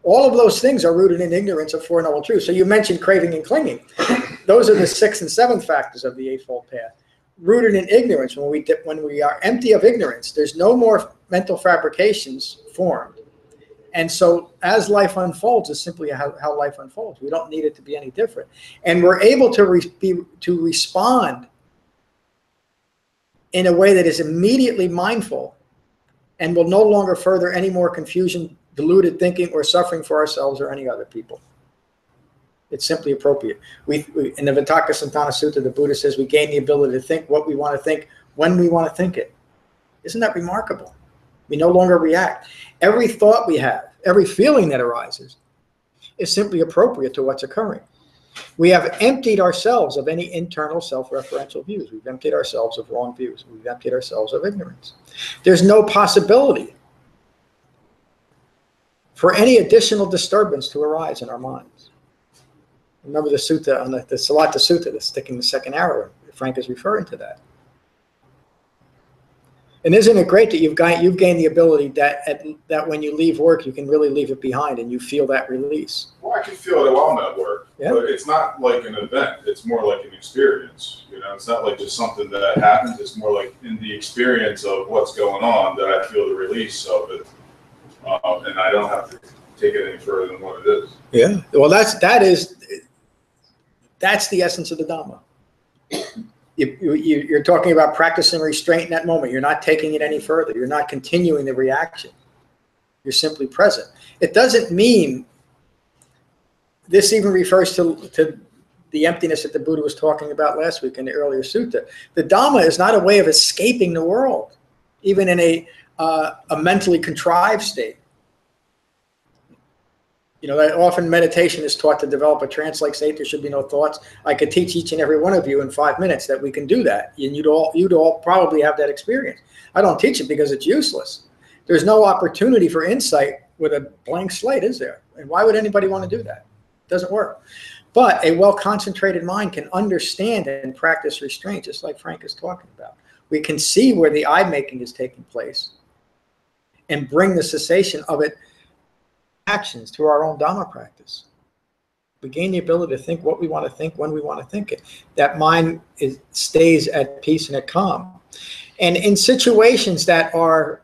Speaker 1: All of those things are rooted in ignorance of Four Noble Truths. So you mentioned craving and clinging. Those are the 6th and 7th factors of the Eightfold Path. Rooted in ignorance, when we are empty of ignorance, there's no more mental fabrications formed. And so as life unfolds, is simply how life unfolds. We don't need it to be any different. And we're able to respond in a way that is immediately mindful and will no longer further any more confusion, deluded thinking, or suffering for ourselves or any other people. It's simply appropriate. In the Vitakka-Santana Sutta, the Buddha says we gain the ability to think what we want to think when we want to think it. Isn't that remarkable? We no longer react. Every thought we have, every feeling that arises is simply appropriate to what's occurring. We have emptied ourselves of any internal self-referential views. We've emptied ourselves of wrong views. We've emptied ourselves of ignorance. There's no possibility for any additional disturbance to arise in our minds. Remember the sutta on the Salata Sutta, the sticking the second arrow. Frank is referring to that. And isn't it great that you've gained the ability that when you leave work, you can really leave it behind and you feel that release?
Speaker 5: Well, I can feel it while I'm at work,
Speaker 1: yeah.
Speaker 5: But it's not like an event. It's more like an experience. You know, it's not like just something that happens. It's more like in the experience of what's going on that I feel the release of it, and I don't have to take it any further than what it is.
Speaker 1: Yeah. Well, that's the essence of the Dhamma. You're talking about practicing restraint in that moment. You're not taking it any further. You're not continuing the reaction. You're simply present. It doesn't mean, this even refers to the emptiness that the Buddha was talking about last week in the earlier sutta. The Dhamma is not a way of escaping the world, even in a mentally contrived state. You know, that often meditation is taught to develop a trance-like state. There should be no thoughts. I could teach each and every one of you in 5 minutes that we can do that. And you'd all probably have that experience. I don't teach it because it's useless. There's no opportunity for insight with a blank slate, is there? And why would anybody want to do that? It doesn't work. But a well-concentrated mind can understand and practice restraint, just like Frank is talking about. We can see where the eye-making is taking place and bring the cessation of it actions through our own Dhamma practice. We gain the ability to think what we want to think when we want to think it. That mind stays at peace and at calm. And in situations that are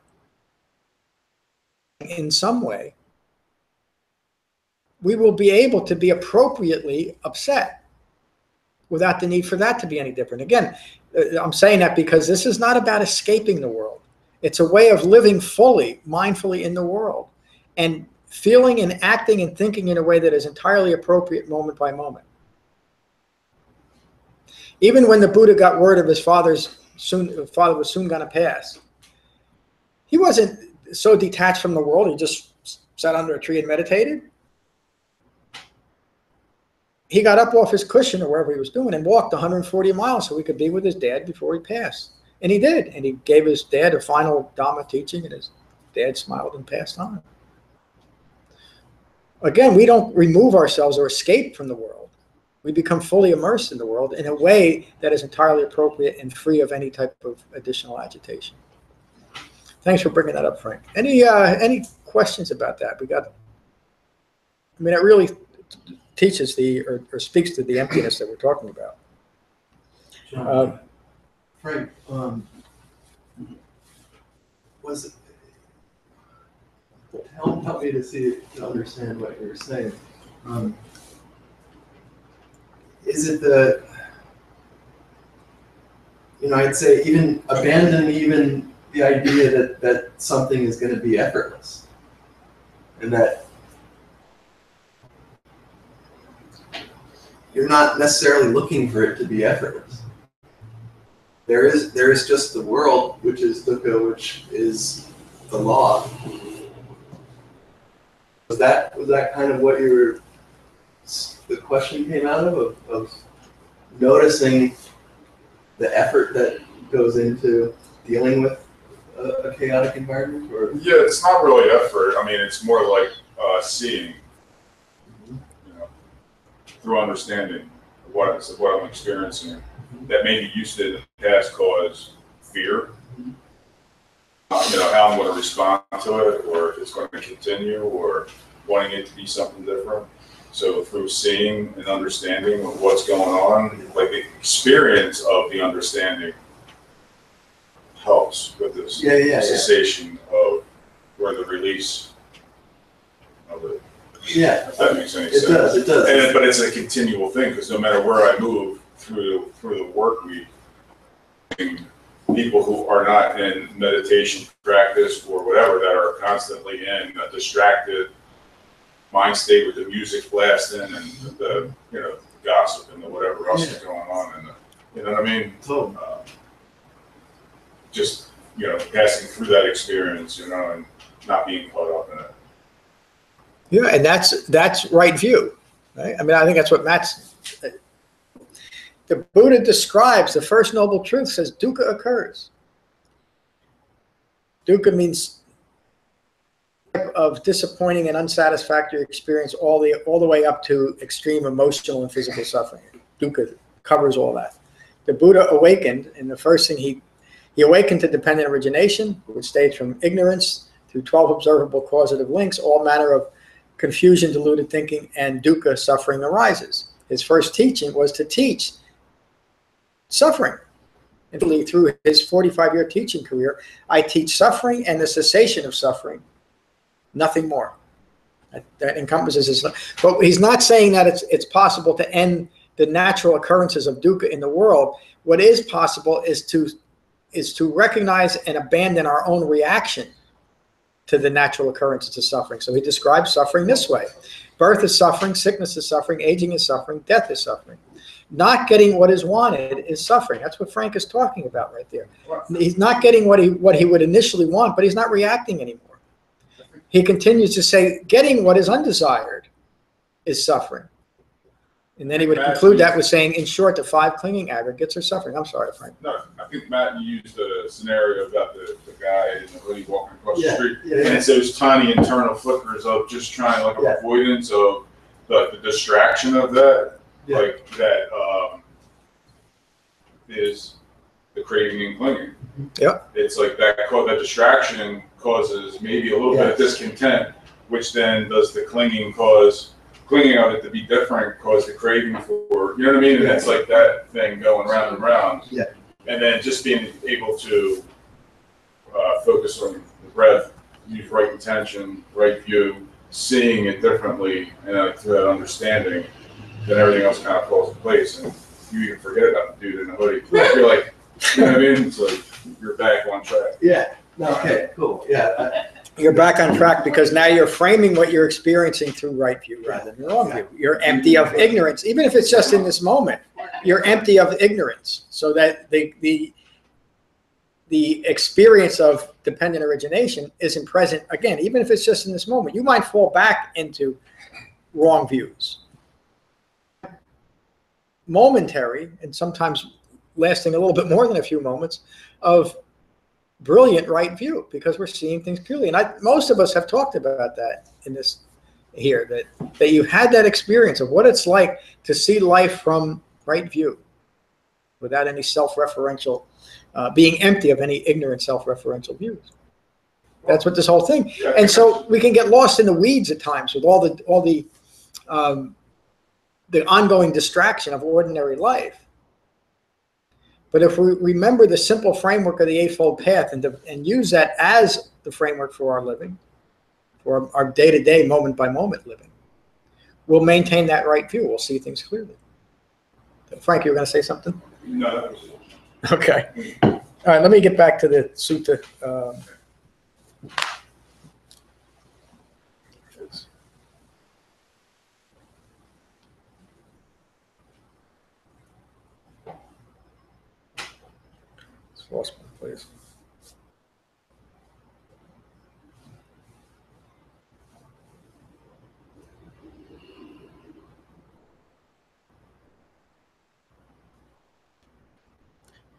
Speaker 1: in some way, we will be able to be appropriately upset without the need for that to be any different. Again, I'm saying that because this is not about escaping the world. It's a way of living fully, mindfully in the world, and feeling and acting and thinking in a way that is entirely appropriate moment by moment. Even when the Buddha got word of his father was soon going to pass, he wasn't so detached from the world. He just sat under a tree and meditated. He got up off his cushion or wherever he was doing and walked 140 miles so he could be with his dad before he passed. And he did. And he gave his dad a final Dhamma teaching, and his dad smiled and passed on. Again, we don't remove ourselves or escape from the world. We become fully immersed in the world in a way that is entirely appropriate and free of any type of additional agitation. Thanks for bringing that up, Frank. Any questions about that? I mean, it really teaches or speaks to the emptiness that we're talking about.
Speaker 6: Frank, help me to understand what you're saying. Is it I'd say abandon the idea that something is going to be effortless. and that you're not necessarily looking for it to be effortless. There is just the world, which is dukkha, which is the law. Was that kind of what the question came out of noticing the effort that goes into dealing with a chaotic environment? Or
Speaker 5: Yeah, it's not really effort. I mean, it's more like seeing, through understanding of what I'm experiencing that maybe used to in the past cause fear. How I'm going to respond to it, or if it's going to continue, or wanting it to be something different. So through seeing and understanding of what's going on, like the experience of the understanding helps with this cessation of, or the release of it.
Speaker 6: Yeah,
Speaker 5: if that makes any sense.
Speaker 6: It does.
Speaker 5: But it's a continual thing, because no matter where I move through the work week, people who are not in meditation practice or whatever, that are constantly in a distracted mind state with the music blasting and the gossip and the whatever else is going on, and you know what I mean? Just passing through that experience, and not being caught up in it.
Speaker 1: Yeah, and that's right view, right? I mean, I think that's what Matt's. The Buddha describes the first noble truth, says dukkha occurs. Dukkha means of disappointing and unsatisfactory experience all the way up to extreme emotional and physical suffering. Dukkha covers all that. The Buddha awakened, and the first thing he awakened to dependent origination, which states from ignorance through 12 observable causative links, all manner of confusion, deluded thinking, and dukkha, suffering, arises. His first teaching was to teach suffering. And through his 45-year teaching career, I teach suffering and the cessation of suffering, nothing more. That encompasses his. But he's not saying that it's possible to end the natural occurrences of dukkha in the world. What is possible is to recognize and abandon our own reaction to the natural occurrences of suffering. So he describes suffering this way: birth is suffering, sickness is suffering, aging is suffering, death is suffering. Not getting what is wanted is suffering. That's what Frank is talking about right there. He's not getting what he would initially want, but he's not reacting anymore. He continues to say, getting what is undesired is suffering. And then he would conclude that with saying, in short, the 5 clinging aggregates are suffering. I'm sorry, Frank.
Speaker 5: No, I think Matt used the scenario about the guy in the hoodie walking across the street. And it's those tiny internal flickers of just trying, like, avoidance of the distraction of that. Like that is the craving and clinging.
Speaker 1: Yep.
Speaker 5: It's like that distraction causes maybe a little bit of discontent, which then does the clinging of it to be different, cause the craving for, you know what I mean? And it's like that thing going round and round. Yeah. And then just being able to focus on the breath, use right intention, right view, seeing it differently, and through that understanding, then everything else kind of falls in place, and you even forget about the dude in the hoodie. You're like, you know what I mean? It's like you're back on track.
Speaker 6: Yeah. Okay. Cool. Yeah.
Speaker 1: You're back on track because now you're framing what you're experiencing through right view rather than wrong view. You're empty of ignorance, even if it's just in this moment. You're empty of ignorance, so that the experience of dependent origination isn't present again, even if it's just in this moment. You might fall back into wrong views. Momentary, and sometimes lasting a little bit more than a few moments, of brilliant right view, because we're seeing things clearly. And most of us have talked about that in this here, that you had that experience of what it's like to see life from right view, without any self-referential, being empty of any ignorant self-referential views. That's what this whole thing. And so we can get lost in the weeds at times with all the ongoing distraction of ordinary life. But if we remember the simple framework of the Eightfold Path and use that as the framework for our living, for our day-to-day, moment-by-moment living, we'll maintain that right view. We'll see things clearly. Frank, you were going to say something?
Speaker 5: No, that was it.
Speaker 1: Okay. All right, let me get back to the sutta. lost my place.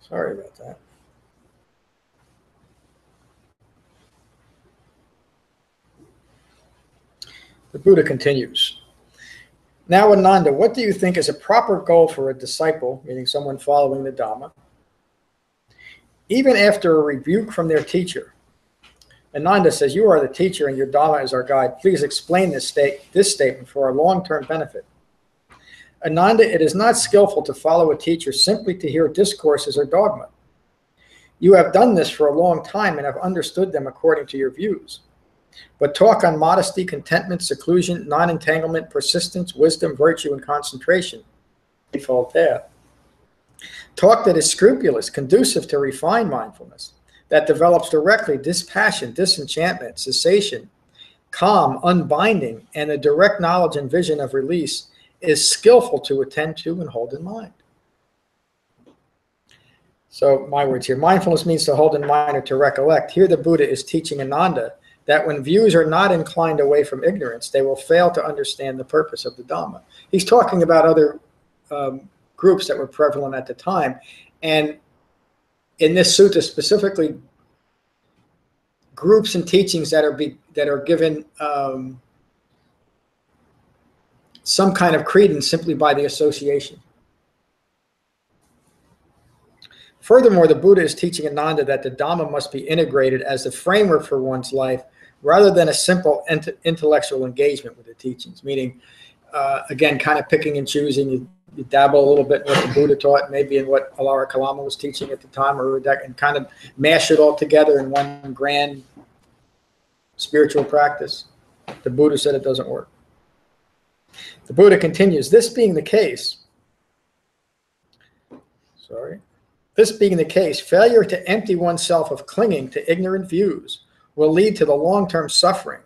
Speaker 1: Sorry about that. The Buddha continues. Now, Ananda, what do you think is a proper goal for a disciple, meaning someone following the Dhamma, even after a rebuke from their teacher? Ananda says, you are the teacher and your Dhamma is our guide. Please explain this statement for our long-term benefit. Ananda, it is not skillful to follow a teacher simply to hear discourses or dogma. You have done this for a long time and have understood them according to your views. But talk on modesty, contentment, seclusion, non-entanglement, persistence, wisdom, virtue, and concentration. Default path. Talk that is scrupulous, conducive to refined mindfulness, that develops directly dispassion, disenchantment, cessation, calm, unbinding, and a direct knowledge and vision of release is skillful to attend to and hold in mind. So my words here, mindfulness means to hold in mind or to recollect. Here the Buddha is teaching Ananda that when views are not inclined away from ignorance, they will fail to understand the purpose of the Dhamma. He's talking about other groups that were prevalent at the time. And in this sutta specifically, groups and teachings that are given some kind of credence simply by the association. Furthermore, the Buddha is teaching Ananda that the Dhamma must be integrated as the framework for one's life rather than a simple intellectual engagement with the teachings, meaning, again, kind of picking and choosing. You dabble a little bit in what the Buddha taught, maybe in what Alara Kalama was teaching at the time, and kind of mash it all together in one grand spiritual practice. The Buddha said it doesn't work. The Buddha continues, this being the case, failure to empty oneself of clinging to ignorant views will lead to the long-term suffering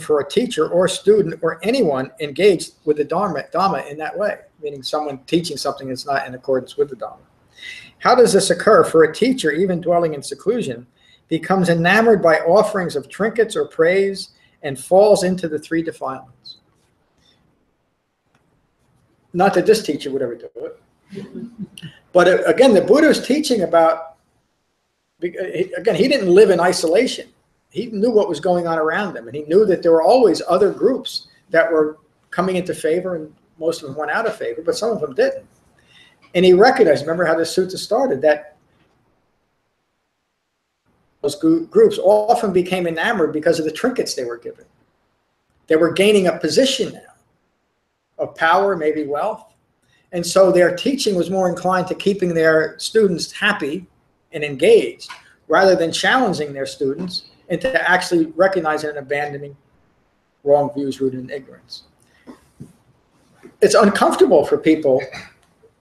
Speaker 1: for a teacher or a student or anyone engaged with the Dhamma in that way, meaning someone teaching something that's not in accordance with the Dhamma. How does this occur? For a teacher, even dwelling in seclusion, becomes enamored by offerings of trinkets or praise and falls into the three defilements. Not that this teacher would ever do it. But again, the Buddha is teaching about, again, he didn't live in isolation. He knew what was going on around him, and he knew that there were always other groups that were coming into favor, and most of them went out of favor, but some of them didn't. And he recognized, remember how the sutta started, that those groups often became enamored because of the trinkets they were given. They were gaining a position now of power, maybe wealth. And so their teaching was more inclined to keeping their students happy and engaged rather than challenging their students into actually recognizing and abandoning wrong views rooted in ignorance. It's uncomfortable for people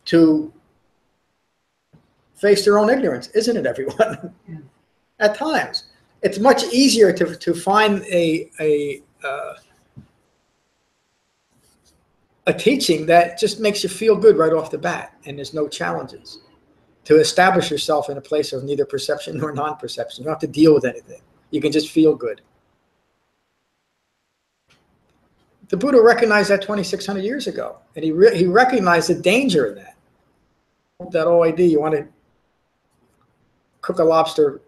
Speaker 1: to face their own ignorance, isn't it, everyone? Yeah. At times. It's much easier to find a teaching that just makes you feel good right off the bat, and there's no challenges. To establish yourself in a place of neither perception nor non-perception. You don't have to deal with anything. You can just feel good. The Buddha recognized that 2,600 years ago, and he recognized the danger in that. That whole idea, you want to cook a lobster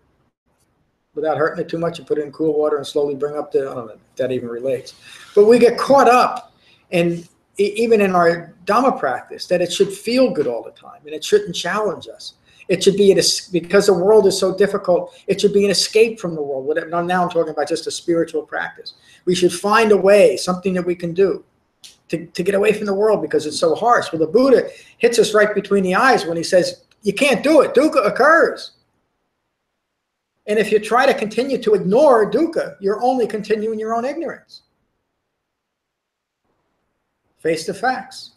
Speaker 1: without hurting it too much and put it in cool water and slowly bring up the, I don't know if that even relates. But we get caught up in, even in our Dhamma practice, that it should feel good all the time, and it shouldn't challenge us. It should be, because the world is so difficult, it should be an escape from the world. Now I'm talking about just a spiritual practice. We should find a way, something that we can do to get away from the world because it's so harsh. Well, the Buddha hits us right between the eyes when he says, you can't do it. Dukkha occurs. And if you try to continue to ignore dukkha, you're only continuing your own ignorance. Face the facts.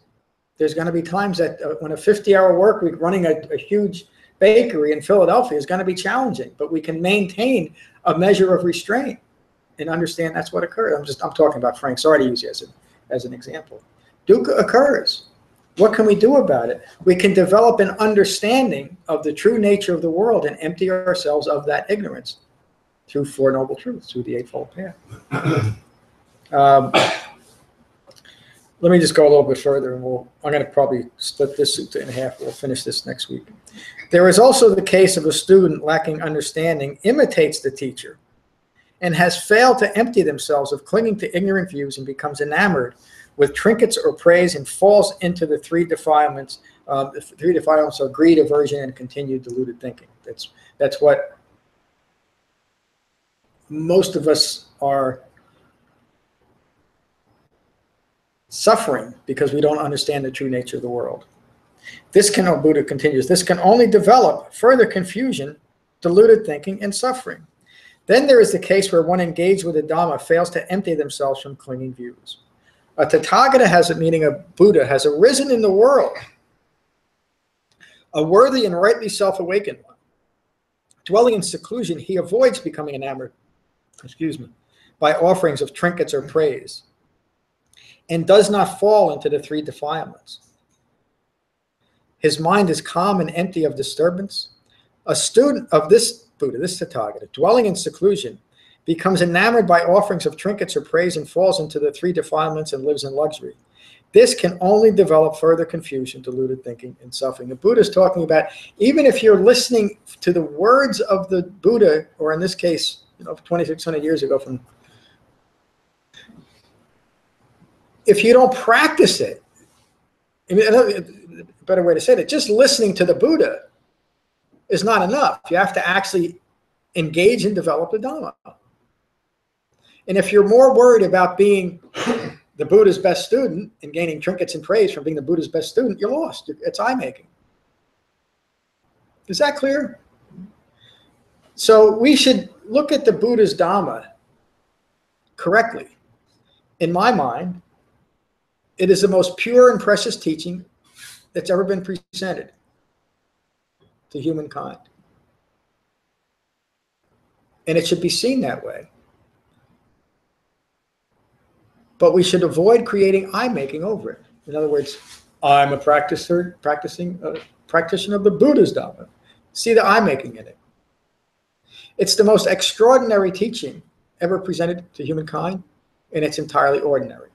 Speaker 1: There's going to be times that when a 50-hour work week running a huge bakery in Philadelphia is going to be challenging, but we can maintain a measure of restraint and understand that's what occurred. I'm talking about Frank. Sorry to use you as an example. Dukkha occurs. What can we do about it? We can develop an understanding of the true nature of the world and empty ourselves of that ignorance through Four Noble Truths, through the Eightfold Path. Let me just go a little bit further, and I'm going to probably split this sutta in half. We'll finish this next week. There is also the case of a student lacking understanding, imitates the teacher, and has failed to empty themselves of clinging to ignorant views and becomes enamored with trinkets or praise and falls into the three defilements. The three defilements are greed, aversion, and continued deluded thinking. That's what most of us are suffering because we don't understand the true nature of the world. This can, Buddha continues, this can only develop further confusion, deluded thinking, and suffering. Then there is the case where one engaged with the Dhamma fails to empty themselves from clinging views. A Tathagata meaning a Buddha, has arisen in the world, a worthy and rightly self-awakened one. Dwelling in seclusion, he avoids becoming enamored, by offerings of trinkets or praise, and does not fall into the three defilements. His mind is calm and empty of disturbance. A student of this Buddha, this Tathagata, dwelling in seclusion, becomes enamored by offerings of trinkets or praise and falls into the three defilements and lives in luxury. This can only develop further confusion, deluded thinking, and suffering. The Buddha is talking about, even if you're listening to the words of the Buddha, or in this case, 2,600 years ago, if you don't practice it, I mean, a better way to say it, just listening to the Buddha is not enough. You have to actually engage and develop the Dhamma. And if you're more worried about being the Buddha's best student and gaining trinkets and praise from being the Buddha's best student, you're lost. It's eye-making. Is that clear? So we should look at the Buddha's Dhamma correctly. In my mind, it is the most pure and precious teaching that's ever been presented to humankind. And it should be seen that way. But we should avoid creating eye-making over it. In other words, I'm a practitioner of the Buddha's Dhamma. See the eye-making in it. It's the most extraordinary teaching ever presented to humankind, and it's entirely ordinary.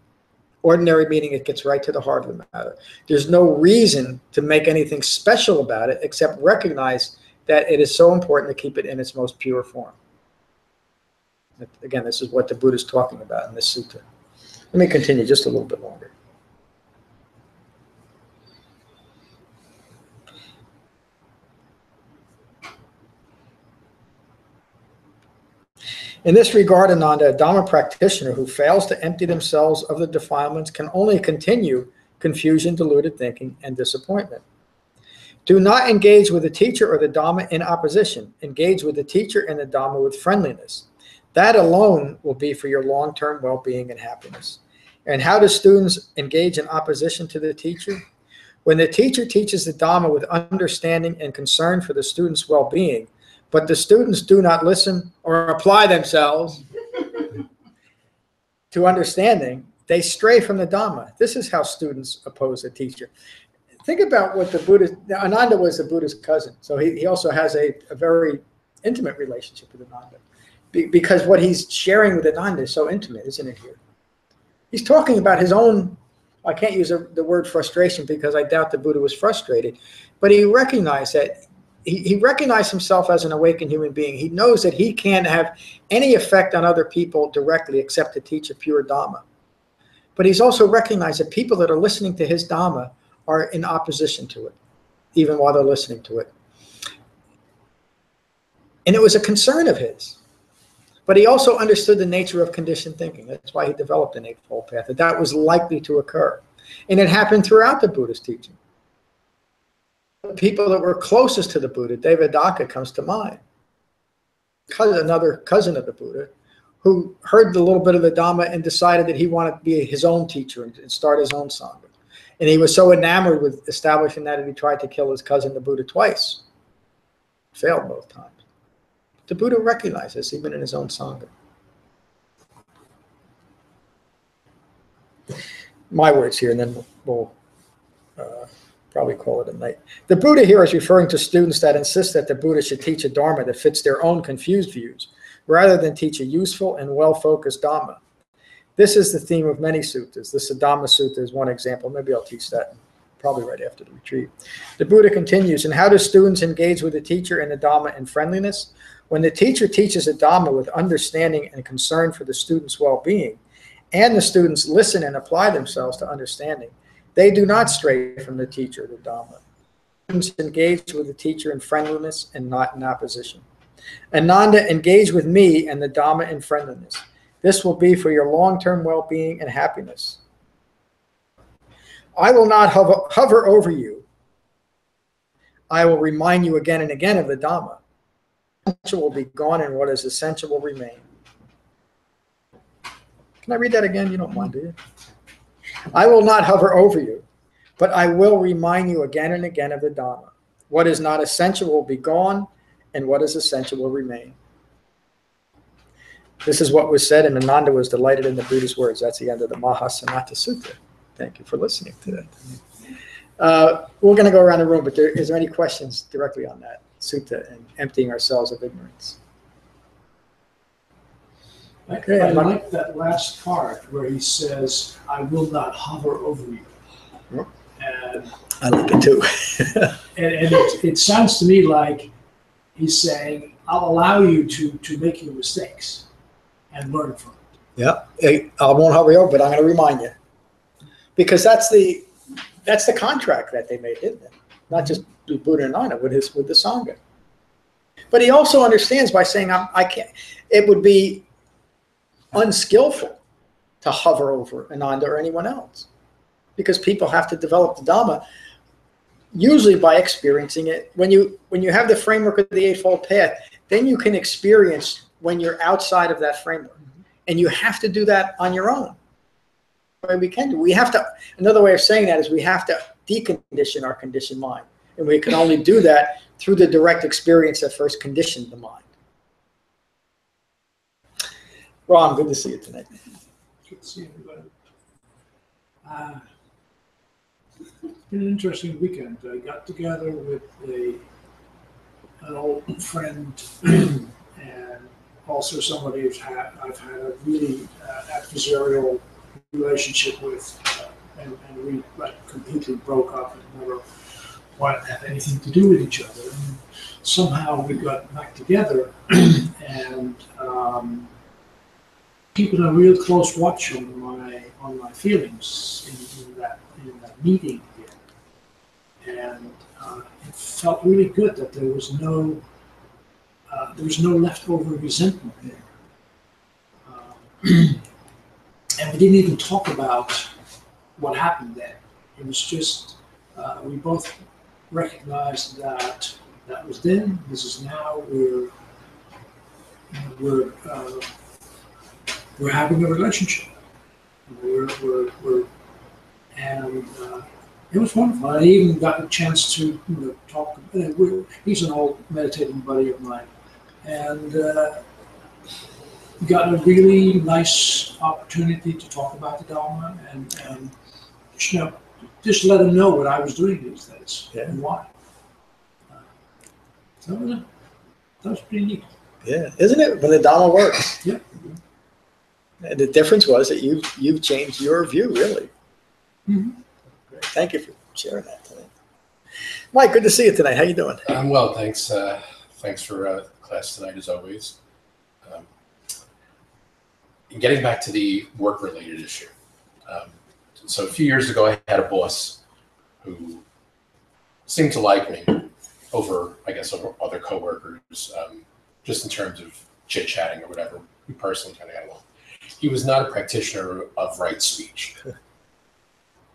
Speaker 1: Ordinary meaning it gets right to the heart of the matter. There's no reason to make anything special about it except recognize that it is so important to keep it in its most pure form. Again, this is what the Buddha is talking about in this sutta. Let me continue just a little bit longer. In this regard, Ananda, a Dhamma practitioner who fails to empty themselves of the defilements can only continue confusion, deluded thinking, and disappointment. Do not engage with the teacher or the Dhamma in opposition. Engage with the teacher and the Dhamma with friendliness. That alone will be for your long-term well-being and happiness. And how do students engage in opposition to the teacher? When the teacher teaches the Dhamma with understanding and concern for the student's well-being, but the students do not listen or apply themselves to understanding, they stray from the Dhamma. This is how students oppose the teacher. Think about what the Buddha, Ananda was the Buddha's cousin, so he also has a very intimate relationship with Ananda, because what he's sharing with Ananda is so intimate, isn't it here? He's talking about his own, I can't use the word frustration because I doubt the Buddha was frustrated, but he recognized that he recognized himself as an awakened human being. He knows that he can't have any effect on other people directly except to teach a pure Dhamma. But he's also recognized that people that are listening to his Dhamma are in opposition to it, even while they're listening to it. And it was a concern of his. But he also understood the nature of conditioned thinking. That's why he developed an Eightfold Path, that was likely to occur. And it happened throughout the Buddha's teaching. The people that were closest to the Buddha, Devadatta comes to mind. Another cousin of the Buddha, who heard a little bit of the Dhamma and decided that he wanted to be his own teacher and start his own Sangha. And he was so enamored with establishing that he tried to kill his cousin, the Buddha, twice. Failed both times. The Buddha recognized this even in his own Sangha. My words here, and then we'll Probably call it a night. The Buddha here is referring to students that insist that the Buddha should teach a Dharma that fits their own confused views, rather than teach a useful and well-focused Dhamma. This is the theme of many suttas. The Saddhamma Sutta is one example. Maybe I'll teach that probably right after the retreat. The Buddha continues, and how do students engage with the teacher in the Dhamma in friendliness? When the teacher teaches a Dhamma with understanding and concern for the student's well-being, and the students listen and apply themselves to understanding, they do not stray from the teacher, the Dhamma. Students engage with the teacher in friendliness and not in opposition. Ananda, engage with me and the Dhamma in friendliness. This will be for your long-term well-being and happiness. I will not hover over you. I will remind you again and again of the Dhamma. Essential will be gone and what is essential will remain. Can I read that again? You don't mind, do you? I will not hover over you, but I will remind you again and again of the Dhamma. What is not essential will be gone, and what is essential will remain. This is what was said, and Ananda was delighted in the Buddha's words. That's the end of the Mahasanatha Sutta. Thank you for listening to that. We're going to go around the room, but is there any questions directly on that sutta and emptying ourselves of ignorance? Okay,
Speaker 2: I like that last part where he says, I will not hover over you.
Speaker 1: Yep.
Speaker 2: And,
Speaker 1: I like it too.
Speaker 2: and it sounds to me like he's saying, I'll allow you to make your mistakes and learn from it.
Speaker 1: Yeah, I won't hover over, but I'm going to remind you. Because that's the contract that they made, isn't it? Not just Buddha and Ananda, with the Sangha. But he also understands by saying, I can't, it would be unskillful to hover over Ananda or anyone else, because people have to develop the Dhamma usually by experiencing it. When you have the framework of the Eightfold Path, then you can experience when you're outside of that framework, and you have to do that on your own. We can do. We have to. Another way of saying that is we have to decondition our conditioned mind, and we can only do that through the direct experience that first conditioned the mind. Ron, good to see you tonight.
Speaker 2: Good to see everybody. It's been an interesting weekend. I got together with an old friend and also somebody I've had a really adversarial relationship with, and we completely broke up and never wanted to have anything to do with each other. And somehow we got back together and keeping a real close watch on my feelings in that meeting again, and it felt really good that there was no leftover resentment there, and we didn't even talk about what happened there. It was just we both recognized that was then. This is now. We're having a relationship. And it was wonderful. I even got a chance to talk. He's an old meditating buddy of mine, and got a really nice opportunity to talk about the Dhamma and just let him know what I was doing these days and why. So that was pretty neat.
Speaker 1: Yeah, isn't it? When the Dhamma works.
Speaker 2: Yeah.
Speaker 1: And the difference was that you've changed your view, really.
Speaker 2: Mm-hmm.
Speaker 1: Great. Thank you for sharing that tonight. Mike, good to see you tonight. How you doing?
Speaker 7: I'm well, thanks. Thanks for class tonight, as always. Getting back to the work-related issue. So a few years ago, I had a boss who seemed to like me over other coworkers, just in terms of chit-chatting or whatever. We personally kind of got along. He was not a practitioner of right speech.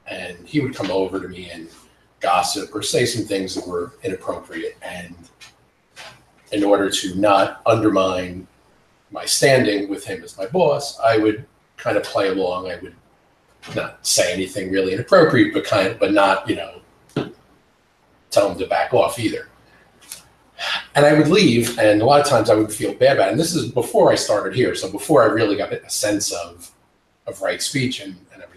Speaker 7: And he would come over to me and gossip or say some things that were inappropriate. And in order to not undermine my standing with him as my boss, I would kind of play along. I would not say anything really inappropriate, but not, tell him to back off either. And I would leave, and a lot of times I would feel bad about it. And this is before I started here, so before I really got a sense of right speech and everything.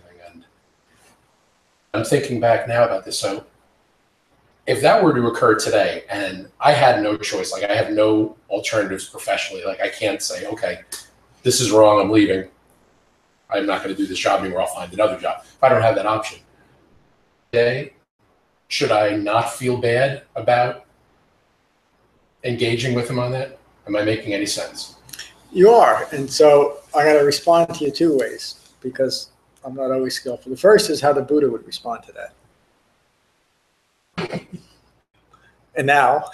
Speaker 7: I'm thinking back now about this. So if that were to occur today and I had no choice, like I have no alternatives professionally, like I can't say, okay, this is wrong, I'm leaving. I'm not going to do this job anymore, I'll find another job. If I don't have that option, today, should I not feel bad about engaging with him on that? Am I making any sense?
Speaker 1: You are. And so I'm going to respond to you two ways because I'm not always skillful. The first is how the Buddha would respond to that. And now,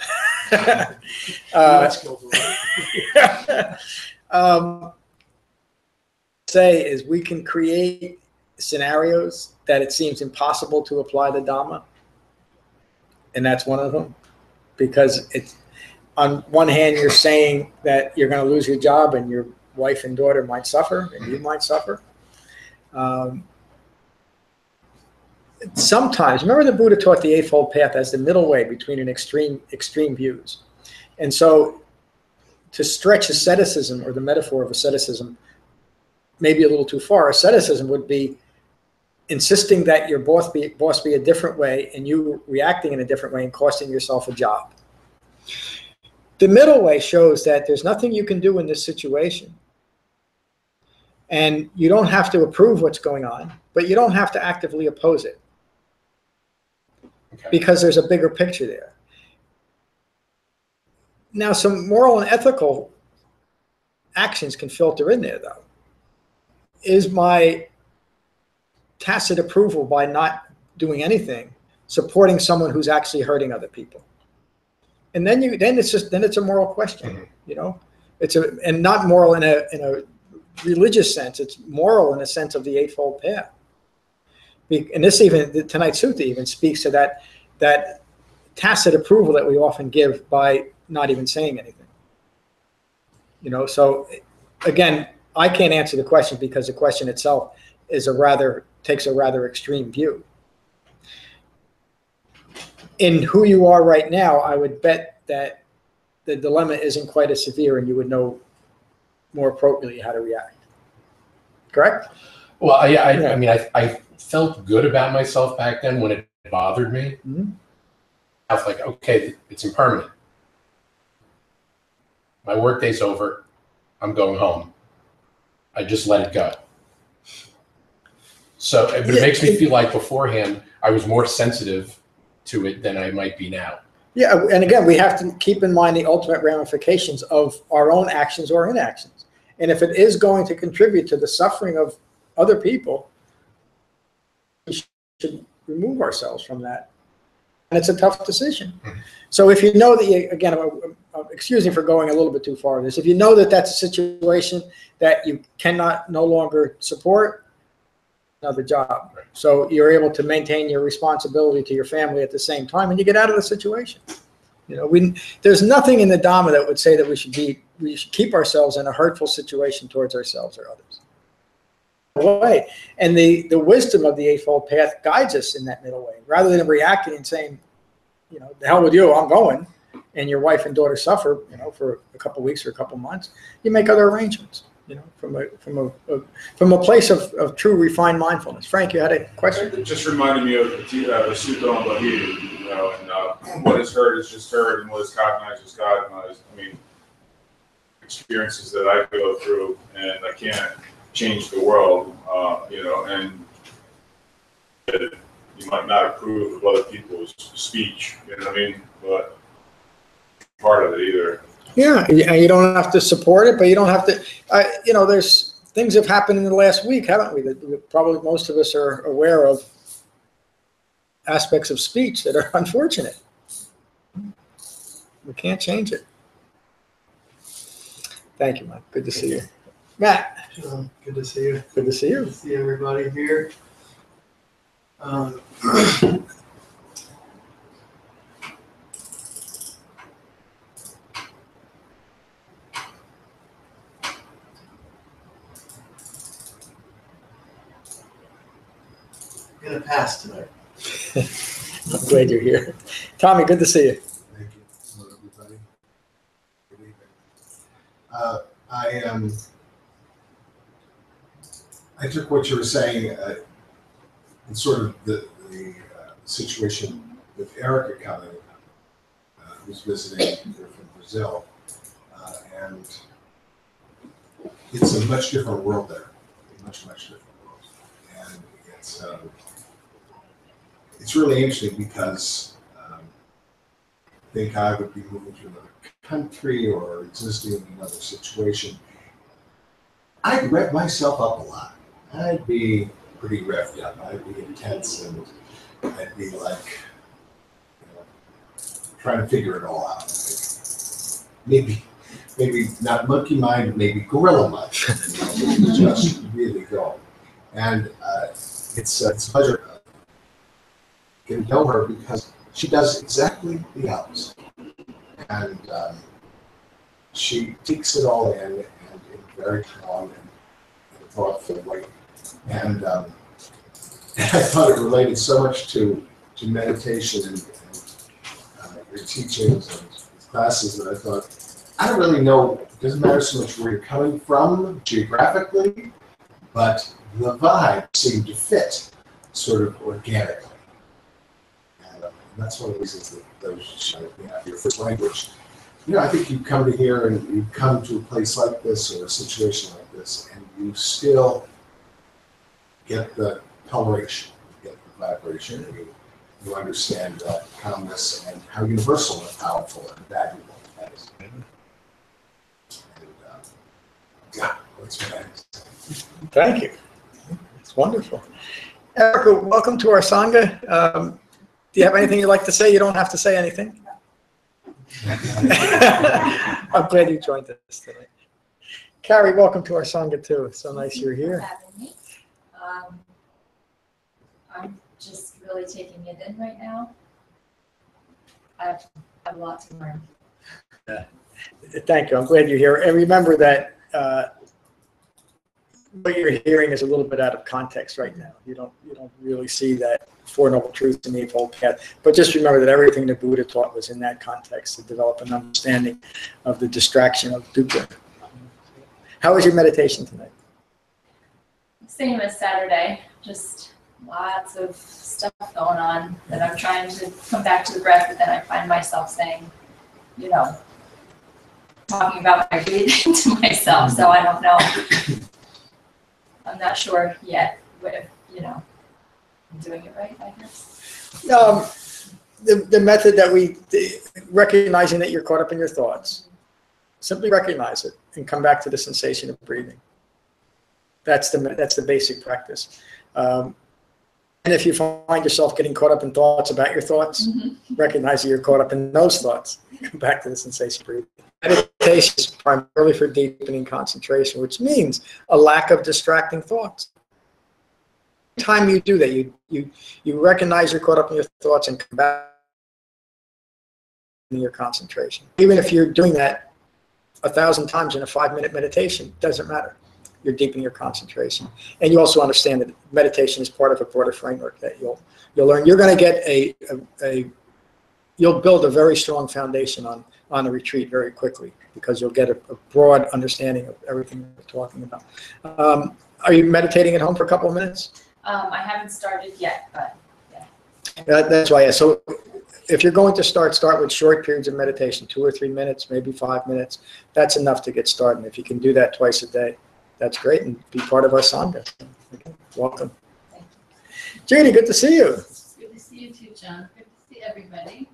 Speaker 2: Let's go for it.
Speaker 1: say is we can create scenarios that it seems impossible to apply the Dhamma. And that's one of them. Because it's, on one hand, you're saying that you're going to lose your job and your wife and daughter might suffer and you might suffer. Sometimes, remember the Buddha taught the Eightfold Path as the middle way between an extreme views. And so to stretch asceticism or the metaphor of asceticism maybe a little too far, asceticism would be insisting that your boss be a different way and you reacting in a different way and costing yourself a job. The middle way shows that there's nothing you can do in this situation. And you don't have to approve what's going on, but you don't have to actively oppose it.
Speaker 7: Okay.
Speaker 1: Because there's a bigger picture there. Now, some moral and ethical actions can filter in there, though. Is my tacit approval by not doing anything supporting someone who's actually hurting other people? And then it's a moral question,
Speaker 7: Mm-hmm.
Speaker 1: you know. And not moral in a religious sense. It's moral in the sense of the Eightfold Path. And this even, the tonight's sutta even speaks to that tacit approval that we often give by not even saying anything. You know, so again, I can't answer the question because the question itself takes a rather extreme view. In who you are right now, I would bet that the dilemma isn't quite as severe and you would know more appropriately how to react. Correct?
Speaker 7: Well, I mean, I felt good about myself back then when it bothered me.
Speaker 1: Mm-hmm.
Speaker 7: I was like, okay, it's impermanent. My workday's over. I'm going home. I just let it go. So, but it makes me feel like beforehand I was more sensitive to it than I might be now.
Speaker 1: Yeah, and again, we have to keep in mind the ultimate ramifications of our own actions or inactions. And if it is going to contribute to the suffering of other people, we should remove ourselves from that. And it's a tough decision.
Speaker 7: Mm-hmm.
Speaker 1: So if you know that, again, excuse me for going a little bit too far in this, if you know that that's a situation that you cannot no longer support, another job.
Speaker 7: Right.
Speaker 1: So you're able to maintain your responsibility to your family at the same time, and you get out of the situation. You know, there's nothing in the Dhamma that would say that we should keep ourselves in a hurtful situation towards ourselves or others. Way. And the wisdom of the Eightfold Path guides us in that middle way. Rather than reacting and saying, you know, the hell with you, I'm going, and your wife and daughter suffer, you know, for a couple of weeks or a couple of months, you make other arrangements, you know, from a place of true refined mindfulness. Frank, you had a question?
Speaker 5: It just reminded me of the Sutta on Bahia, you know, and what is heard is just heard, and what is cognized is cognized. I mean, experiences that I go through, and I can't change the world, you know, and you might not approve of other people's speech, you know what I mean, but part of it either. Yeah, and you don't have to support it, but you don't have to, you know, there's things have happened in the last week, haven't we, that probably most of us are aware of aspects of speech that are unfortunate. We can't change it. Thank you, Mike. Good to see you. Matt.
Speaker 6: Good to see you.
Speaker 1: Good to see you.
Speaker 6: Good to see everybody here. I'm gonna pass tonight.
Speaker 1: I'm glad you're here. Tommy, good to see you.
Speaker 8: Thank you. Hello, everybody. Good evening. I took what you were saying in sort of the the situation with Erica coming, who's visiting here from Brazil, and it's a much different world there, a much different world, and it's really interesting because I think I would be moving to another country or existing in another situation. I'd rev myself up a lot. I'd be pretty revved up. I'd be intense, and I'd be like, trying to figure it all out. Maybe not monkey mind, maybe gorilla mind. Just really go. And it's a pleasure getting to know her because she does exactly the opposite. And she takes it all in very calm and thoughtful way. And I thought it related so much to meditation and your teachings and classes that I thought, I don't really know, it doesn't matter so much where you're coming from geographically, but the vibe seemed to fit sort of organically. And that's one of the reasons that those, your first language, I think you come to here and you come to a place like this or a situation like this, and you still get the coloration, you get the vibration, and you understand calmness and how universal and powerful and valuable that is. And that's what I say.
Speaker 1: Thank you. It's wonderful. Erica, welcome to our Sangha. Do you have anything you'd like to say? You don't have to say anything. I'm glad you joined us today. Carrie, welcome to our Sangha too. It's so nice you're here.
Speaker 9: Having me. I'm just really taking it in right now. I have a lot to learn.
Speaker 1: Thank you. I'm glad you're here. And remember that what you're hearing is a little bit out of context right now. You don't really see that Four Noble Truths in the Eightfold Path. But just remember that everything the Buddha taught was in that context to develop an understanding of the distraction of dukkha. How was your meditation tonight?
Speaker 9: Same as Saturday, just lots of stuff going on that I'm trying to come back to the breath, but then I find myself saying, talking about my breathing to myself, so I don't know. I'm not sure yet if, I'm doing it right, I guess.
Speaker 1: The method that recognizing that you're caught up in your thoughts, simply recognize it and come back to the sensation of breathing. That's the basic practice. And if you find yourself getting caught up in thoughts about your thoughts, recognize that you're caught up in those thoughts. Come back to the sensation of breathing. Meditation is primarily for deepening concentration, which means a lack of distracting thoughts. Time you do that, you recognize you're caught up in your thoughts and come back to your concentration. Even if you're doing that 1,000 times in a 5-minute meditation, doesn't matter. You're deepening your concentration, and you also understand that meditation is part of a broader framework that you'll learn. You're going to get you'll build a very strong foundation on the retreat very quickly because you'll get a broad understanding of everything we're talking about. Are you meditating at home for a couple of minutes?
Speaker 9: I haven't started yet, but yeah.
Speaker 1: That's why. Yeah. So if you're going to start with short periods of meditation, 2 or 3 minutes, maybe 5 minutes. That's enough to get started. If you can do that twice a day, that's great, and be part of our Sangha. Okay. Welcome.
Speaker 9: Thank you.
Speaker 1: Judy, good to see you.
Speaker 3: Good to see you too, John. Good to see everybody.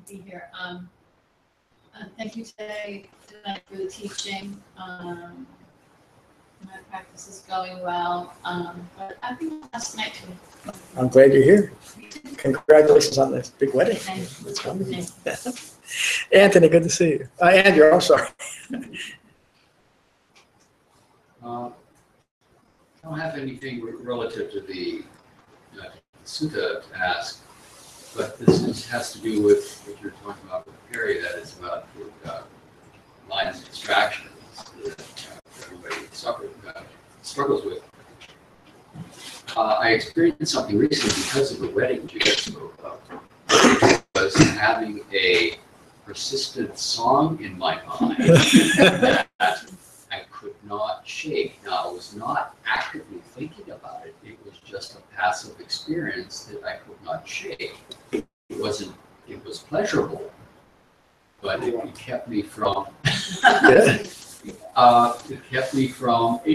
Speaker 3: To be here. Thank you tonight for the teaching. My practice is going well. But I think last night too.
Speaker 1: I'm glad you're here. Congratulations on this big wedding.
Speaker 3: Thank you.
Speaker 1: It's wonderful. Anthony, good to see you. Andrew, I'm sorry.
Speaker 10: I don't have anything relative to the sutta to ask, but this has to do with what you're talking about with Perry, that is about lines of distraction that everybody struggles with. I experienced something recently because of the wedding which you guys spoke of, which was having a persistent song in my mind that I could not shake. Now, I was not actively thinking about it. It was just a passive experience that I could not shake. It was pleasurable, but it kept me from, I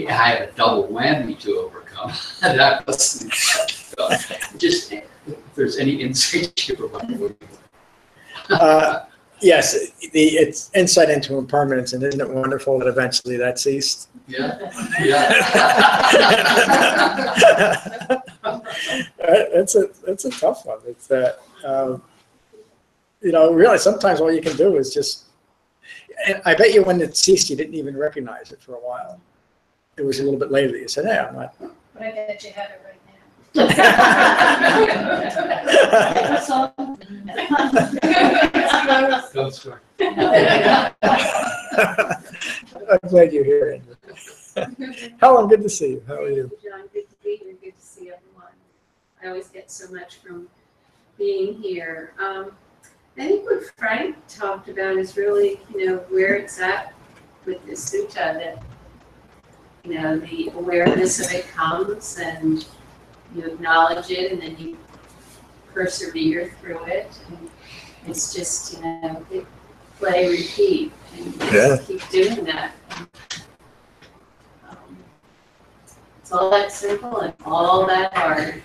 Speaker 10: had a double whammy to overcome. That was, just, if there's any insight you provide.
Speaker 1: Yes, it's insight into impermanence, and isn't it wonderful that eventually that ceased?
Speaker 10: Yeah.
Speaker 1: That's a tough one. It's that really sometimes all you can do is just. And I bet you when it ceased, you didn't even recognize it for a while. It was a little bit later. You said, "Hey, I'm not."
Speaker 3: But I bet you had it right now.
Speaker 10: Don't swear.
Speaker 1: I'm glad you're here, Andrew. Helen, good to see you. How are you?
Speaker 11: John, good to be here. Good to see everyone. I always get so much from being here. I think what Frank talked about is really, where it's at with this sutta, that, the awareness of it comes and you acknowledge it and then you persevere through it. And it's just, play, repeat, and you just keep doing that. It's all that simple and all that hard.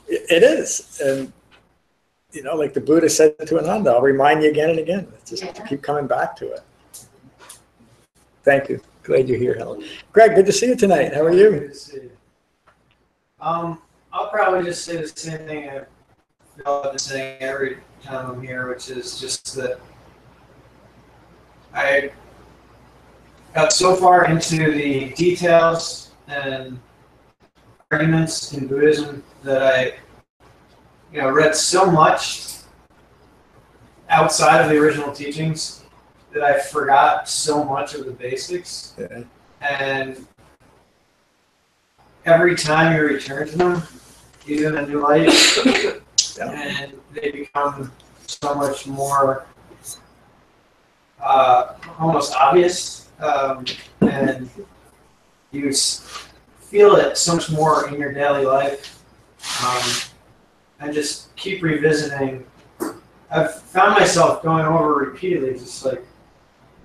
Speaker 1: It is. And, like the Buddha said to Ananda, I'll remind you again and again. Just keep coming back to it. Thank you. Glad you're here, Helen. Greg, good to see you tonight. How are you?
Speaker 12: Good to see you. I'll probably just say the same thing I feel I've been saying every time I'm here, which is just that I got so far into the details and arguments in Buddhism that I read so much outside of the original teachings that I forgot so much of the basics.
Speaker 1: Yeah.
Speaker 12: And every time you return to them, you get a new light, and they become so much more almost obvious, and you feel it so much more in your daily life. And just keep revisiting. I've found myself going over repeatedly, just like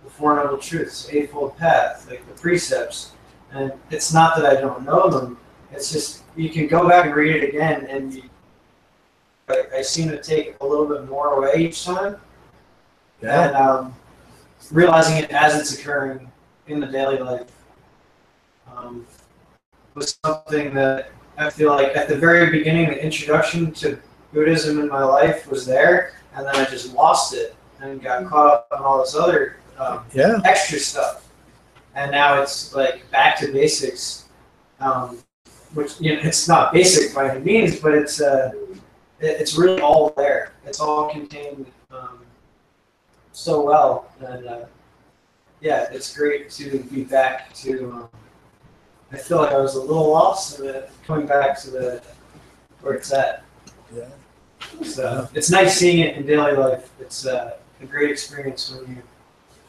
Speaker 12: the Four Noble Truths, Eightfold Path, like the precepts. And it's not that I don't know them. It's just you can go back and read it again, and I seem to take a little bit more away each time.
Speaker 1: Yeah.
Speaker 12: And realizing it as it's occurring in the daily life was something that I feel like at the very beginning, the introduction to Buddhism in my life was there, and then I just lost it and got caught up on all this other extra stuff. And now it's like back to basics, which it's not basic by any means, but it's really all there. It's all contained so well, and it's great to be back to. I feel like I was a little lost, and coming back to where it's at.
Speaker 1: Yeah.
Speaker 12: So it's nice seeing it in daily life. It's a great experience when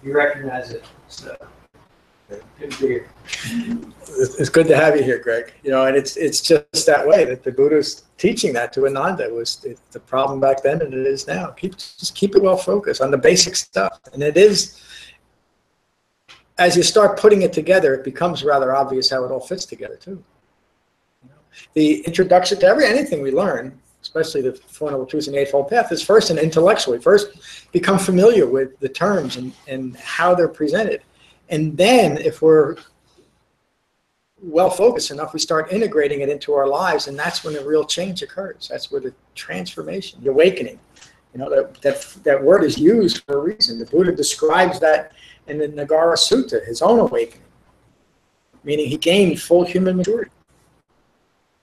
Speaker 12: you recognize it. So good to be here.
Speaker 1: It's good to have you here, Greg. And it's just that way that the Buddha's teaching that to Ananda was the problem back then, and it is now. Just keep it well focused on the basic stuff, and it is. As you start putting it together, it becomes rather obvious how it all fits together too. The introduction to anything we learn, especially the Four Noble Truths and the Eightfold Path, is first an intellectual. We first become familiar with the terms and how they're presented. And then if we're well focused enough, we start integrating it into our lives, and that's when the real change occurs. That's where the transformation, the awakening, that word is used for a reason. The Buddha describes that in the Nagara Sutta, his own awakening, meaning he gained full human maturity.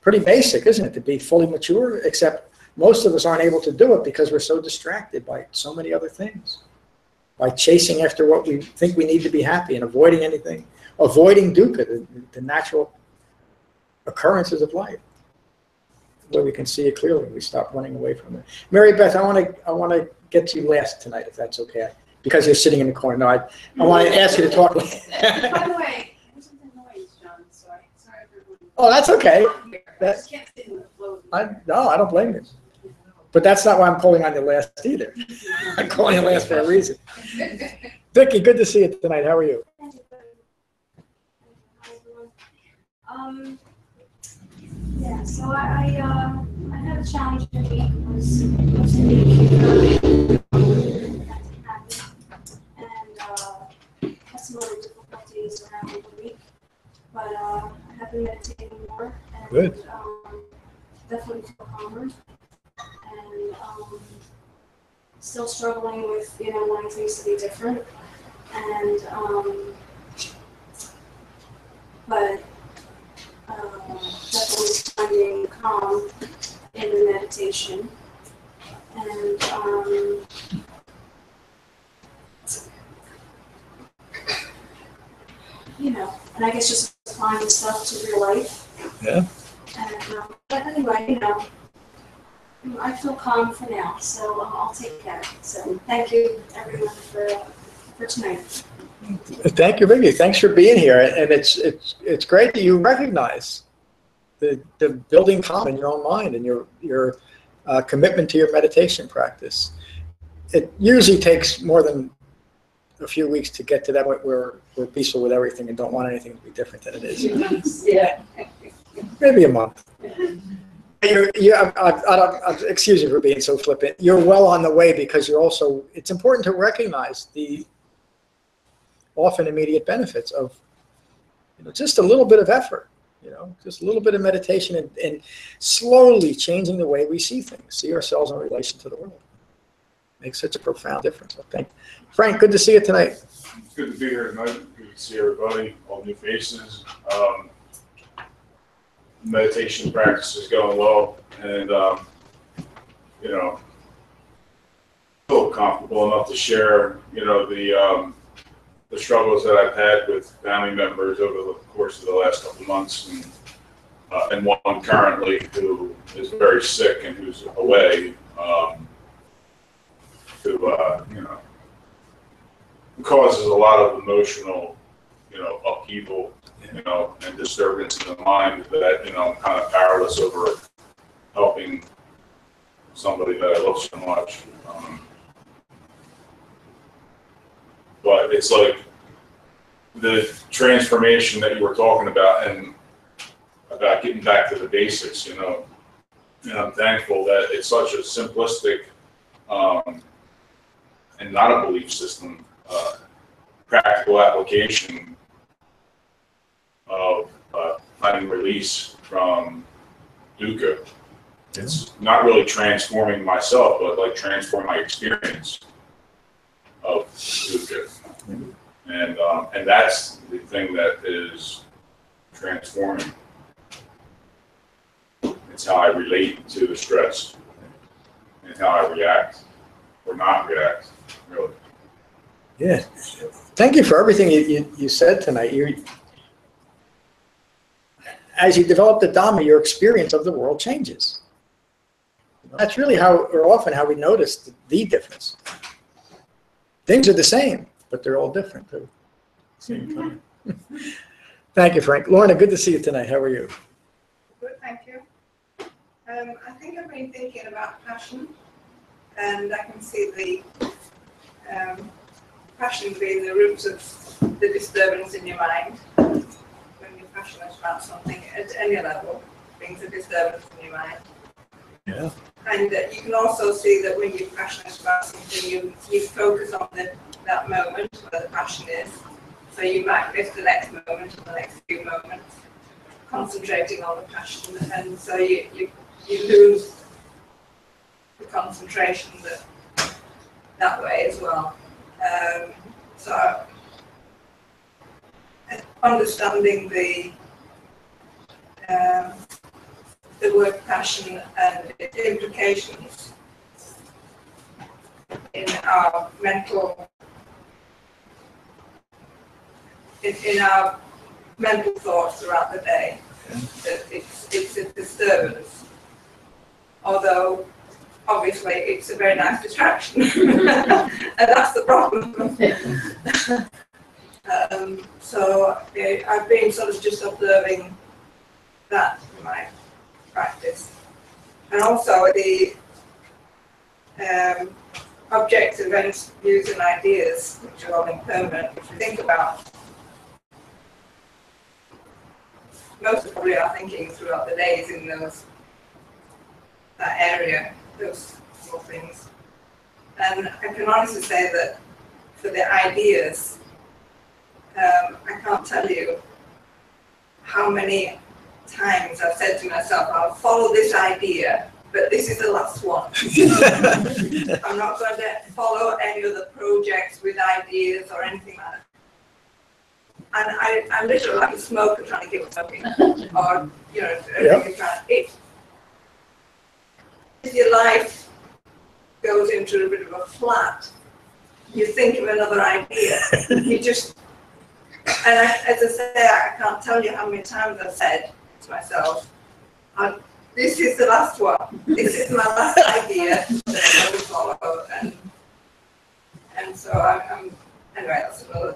Speaker 1: Pretty basic, isn't it, to be fully mature, except most of us aren't able to do it because we're so distracted by so many other things, by chasing after what we think we need to be happy and avoiding dukkha, the natural occurrences of life, where we can see it clearly. We stop running away from it. Mary Beth, I want to get to you last tonight, if that's okay. Because you're sitting in the corner. No, I want to ask you to talk.
Speaker 11: By the way, there's some noise, John. Sorry for everyone.
Speaker 1: Oh, that's okay.
Speaker 4: I just can't sit in the flow.
Speaker 1: No, I don't blame you. But that's not why I'm calling on you last either. I'm calling you last for a reason. Vicky, good to see you tonight. How are you?
Speaker 4: Hi, everyone. Yeah, so I had a challenging week. It was most of the week and had some other difficulties around the week. But I have been meditating more and
Speaker 1: Good.
Speaker 4: Definitely feel calmer. And still struggling with, wanting things to be different. And but definitely finding calm in the meditation. And and I guess just applying stuff to real life.
Speaker 1: Yeah.
Speaker 4: And but anyway, I feel calm for now, so I'll take that. So thank you, everyone, for tonight.
Speaker 1: Thank you, Vicky. Thanks for being here. And it's great that you recognize the building calm in your own mind and your commitment to your meditation practice. It usually takes more than a few weeks to get to that point where we're peaceful with everything and don't want anything to be different than it is.
Speaker 3: Yeah.
Speaker 1: Maybe a month. Excuse me for being so flippant. You're well on the way because it's important to recognize the often immediate benefits of just a little bit of effort, just a little bit of meditation and slowly changing the way we see things, see ourselves in relation to the world. Makes such a profound difference. So thank you. Frank, good to see you tonight.
Speaker 5: It's good to be here tonight. Good to see everybody, all new faces. Meditation practice is going well, and feel comfortable enough to share, the struggles that I've had with family members over the course of the last couple of months, and one currently who is very sick and who's away, causes a lot of emotional, upheaval, and disturbance in the mind that, I'm kind of powerless over helping somebody that I love so much. But it's like the transformation that you were talking about and about getting back to the basics, and I'm thankful that it's such a simplistic and not a belief system, practical application of finding release from dukkha. It's not really transforming myself, but like transforming my experience of dukkha. And that's the thing that is transforming. It's how I relate to the stress and how I react or not react, really.
Speaker 1: Yeah. Thank you for everything you said tonight. As you develop the Dhamma, your experience of the world changes. That's really often how we notice the difference. Things are the same, but they're all different too. Same time. Thank you, Frank. Lorna, good to see you tonight. How are you?
Speaker 13: Good, thank you. I think I've been thinking about passion, and I can see the passion being the roots of the disturbance in your mind. When you're passionate about something at any level, brings a disturbance in your mind.
Speaker 1: Yeah.
Speaker 13: And you can also see that when you're passionate about something, you focus on that moment where the passion is. So you might miss the next moment or the next few moments, concentrating on the passion, and so you lose the concentration that way as well. So understanding the word passion and its implications in our mental thoughts throughout the day, that it's a disturbance. Although obviously it's a very nice distraction, and that's the problem. So I've been sort of just observing that in my practice. And also the objects, events, views and ideas, which are all impermanent, which we think about. Most of probably are thinking throughout the days in that area, those small things. And I can honestly say that for the ideas, I can't tell you how many times I've said to myself, I'll follow this idea, but this is the last one. I'm not going to follow any other projects with ideas or anything like that. And I'm literally like a smoker trying to keep smoking, or if your life goes into a bit of a flat, you think of another idea. You just, and as I say, I can't tell you how many times I've said to myself, this is the last one. This is my last idea that I will follow. And so I'm anyway, that's another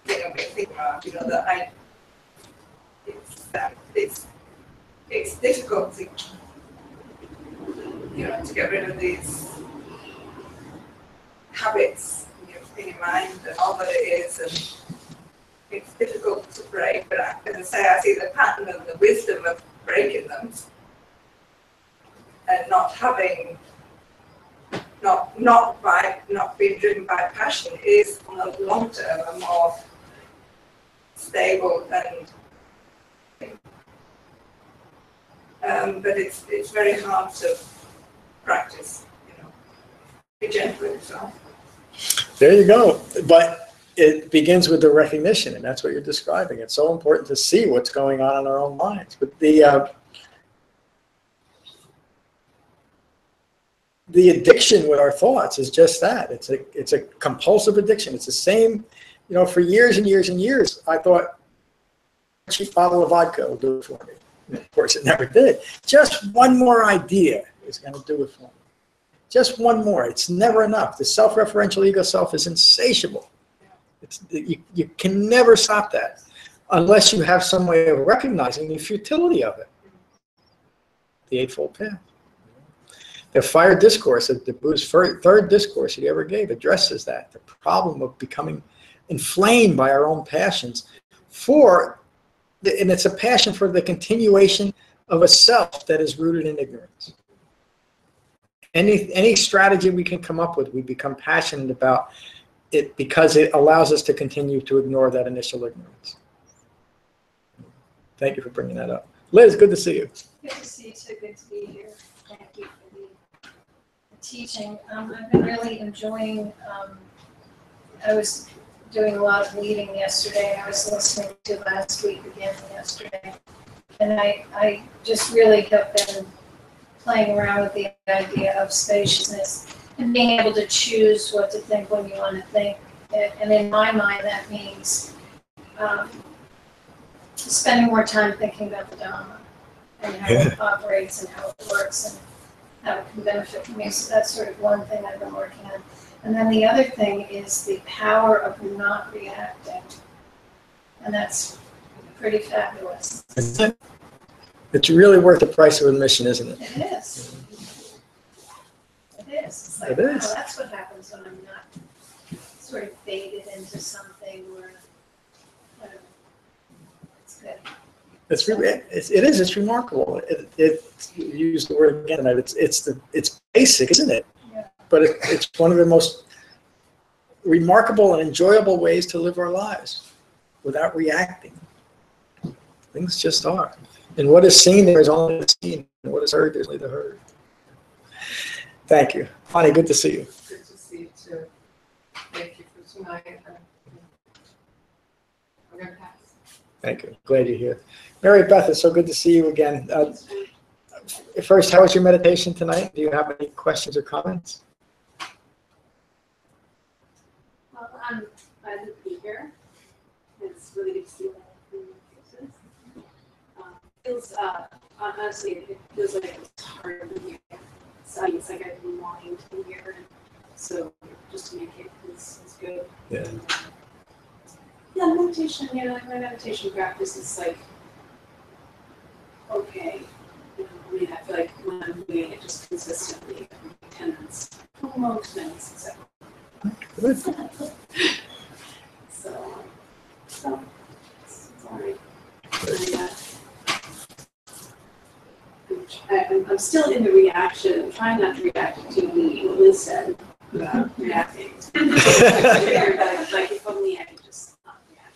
Speaker 13: thing I'm going to think about, that it's difficult to, to get rid of these habits in your mind and all that it is, and it's difficult to break, but as I say, I see the pattern and the wisdom of breaking them and not being driven by passion is on the long term a more stable and but it's very hard to practice, be gentle with yourself.
Speaker 1: There you go. But it begins with the recognition, and that's what you're describing. It's so important to see what's going on in our own minds. But the addiction with our thoughts is just that. It's a compulsive addiction. It's the same, for years and years and years, I thought a cheap bottle of vodka will do it for me. And of course, it never did. Just one more idea is going to do it for me. Just one more. It's never enough. The self-referential ego self is insatiable. You can never stop that unless you have some way of recognizing the futility of it. The Eightfold Path. The fire discourse, the Buddha's third discourse he ever gave, addresses that. The problem of becoming inflamed by our own passions and it's a passion for the continuation of a self that is rooted in ignorance. Any strategy we can come up with, we become passionate about it because it allows us to continue to ignore that initial ignorance. Thank you for bringing that up. Liz, good to see you.
Speaker 3: Good to see you too. Good to be here. Thank you for the teaching. I've been really enjoying, I was doing a lot of leading yesterday. I was listening to last week again yesterday. And I just really have been playing around with the idea of spaciousness and being able to choose what to think when you want to think. And in my mind, that means spending more time thinking about the Dhamma and how it operates and how it works and how it can benefit me. So that's sort of one thing I've been working on. And then the other thing is the power of not reacting. And that's pretty fabulous.
Speaker 1: It's really worth the price of admission, isn't it?
Speaker 3: It is. It is. It's like,
Speaker 1: It is.
Speaker 3: wow, that's what happens when I'm not sort of baited into something or whatever. It's good.
Speaker 1: It's really, it's remarkable. You use the word again, it's basic, isn't it?
Speaker 3: Yeah.
Speaker 1: But it's one of the most remarkable and enjoyable ways to live our lives without reacting. Things just are. And what is seen, there is only the seen. And what is heard, there's only the heard. Thank you. Connie, good to see you.
Speaker 14: Good to see you too. Thank you for tonight. I'm going to pass.
Speaker 1: Thank you. Glad you're here. Mary Beth, it's so good to see you again. First, how was your meditation tonight? Do you have any questions or comments?
Speaker 11: Well, I'm glad to be here. It's really good to see all of your faces. Feels, honestly, it feels like it's hard to be here. It's like I've been wanting to be here. So just to make it is good.
Speaker 1: Yeah.
Speaker 11: Yeah, meditation, my meditation practice is like okay. I mean, I feel like when I'm doing it just consistently, attendance, most things, except. So it's all right. I'm still in the reaction. I'm trying not to react to what Liz said about reacting. Like if only I could just not react.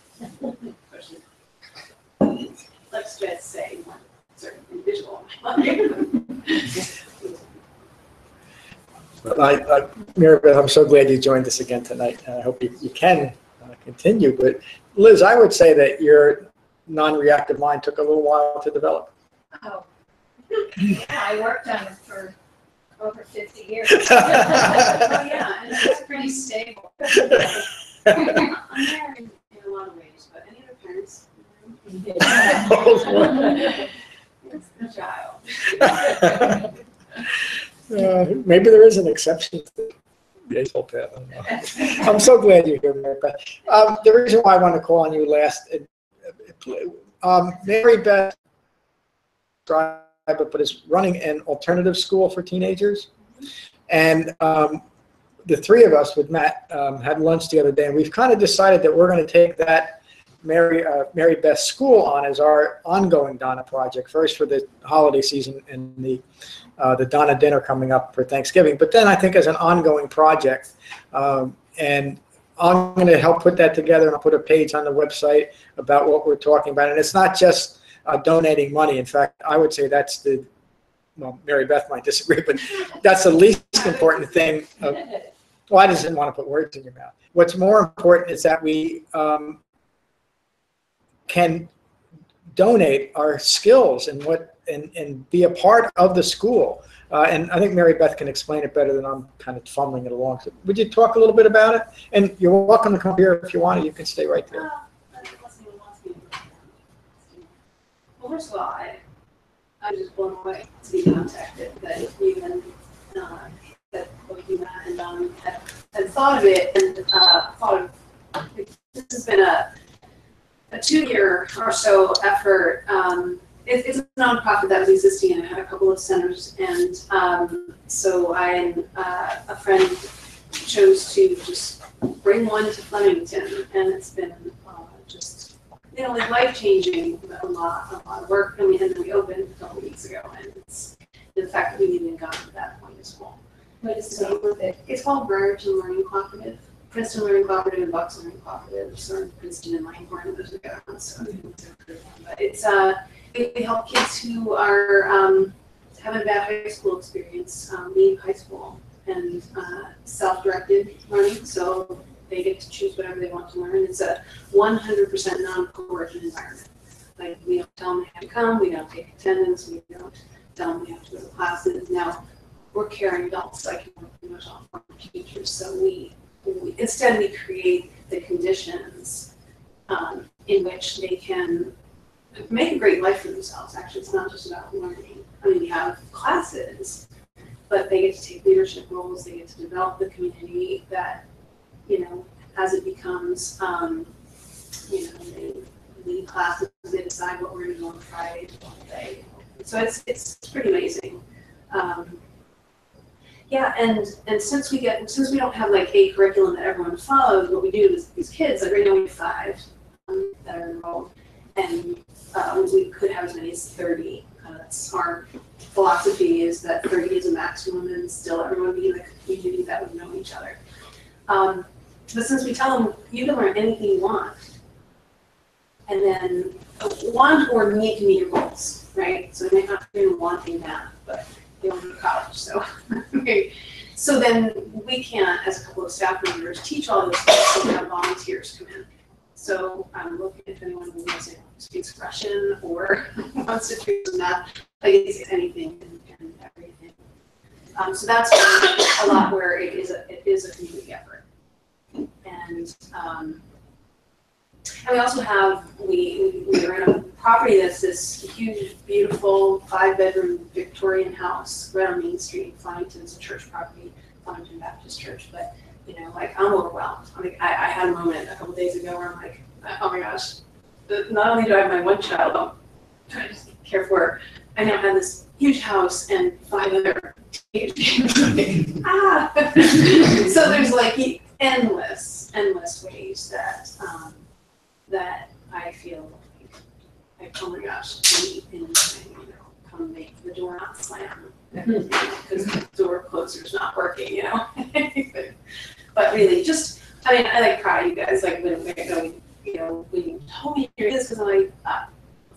Speaker 11: Let's just say one certain individual in my life.
Speaker 1: Mary Beth, I'm so glad you joined us again tonight. I hope you can continue. But Liz, I would say that your non-reactive mind took a little while to develop.
Speaker 3: Oh, yeah, I worked on it for over 50 years. Oh, yeah, and it's pretty stable.
Speaker 11: I'm married in a lot of ways, but any other parents? It's the child.
Speaker 1: Maybe there is an exception to the Eightfold Path. I don't know. I'm so glad you're here, Mary Beth. The reason why I want to call on you last, Mary Beth, but is running an alternative school for teenagers, and the three of us with Matt had lunch the other day, and we've kind of decided that we're going to take that Mary Beth school on as our ongoing Dana project. First for the holiday season and the Dana dinner coming up for Thanksgiving, but then I think as an ongoing project, and I'm going to help put that together, and I'll put a page on the website about what we're talking about. And it's not just donating money. In fact, I would say that's well, Mary Beth might disagree, but that's the least important thing. Well, I just didn't want to put words in your mouth. What's more important is that we can donate our skills and be a part of the school. And I think Mary Beth can explain it better than I'm kind of fumbling it along. So would you talk a little bit about it? And you're welcome to come here if you want. You can stay right there.
Speaker 11: Well, first of all, I'm just blown away to be contacted that even that both you and had thought of it and thought of this has been a 2-year or so effort. It's a nonprofit that was existing and it had a couple of centers, and so a friend chose to just bring one to Flemington, and it's been just like life-changing, a lot of work. And then we opened a couple of weeks ago, and it's the fact that we didn't even got to that point is cool. What is the name of it? It's called Brereton Learning Cooperative. Princeton Learning Cooperative and Bucks Learning Cooperative. So Princeton and Langhorne, those are the ones. So but it's we help kids who are having a bad high school experience leave high school, and self-directed learning. So they get to choose whatever they want to learn. It's a 100% non-coercion environment. Like, we don't tell them they have to come, we don't take attendance, we don't tell them they have to go to classes. Now, we're caring adults, like much all teachers, so we instead we create the conditions in which they can make a great life for themselves. Actually, it's not just about learning. I mean, we have classes, but they get to take leadership roles, they get to develop the community that, as it becomes, they lead classes, they decide what we're going to do on Friday, all day. So it's pretty amazing. Yeah, and since we don't have like a curriculum that everyone follows, what we do is these kids, like right now we have 5 that are enrolled, and we could have as many as 30. That's our philosophy, is that 30 is a maximum, and still everyone be in the community that would know each other. But since we tell them you can learn anything you want, and then want or need to meet your goals, right? So they may not be wanting math, but they want to go to college. So, okay. So then we can, as a couple of staff members, teach all those things, so we have volunteers come in. So I'm looking if anyone wants to speak Russian or wants to do some math, like it's anything and everything. So that's a lot where it is a community effort. And we also have, we're in a property that's this huge, beautiful 5-bedroom Victorian house right on Main Street. Flemington's a church property, Flemington Baptist Church, but I'm overwhelmed. I had a moment a couple days ago where I'm like, oh my gosh, not only do I have my one child, I'm trying to care for. I now have this huge house and 5 other teenagers. So there's like endless ways that that I feel like oh my gosh, come make the door not slam because the door closer's not working, but really just I like proud of you guys like when you told me you're this because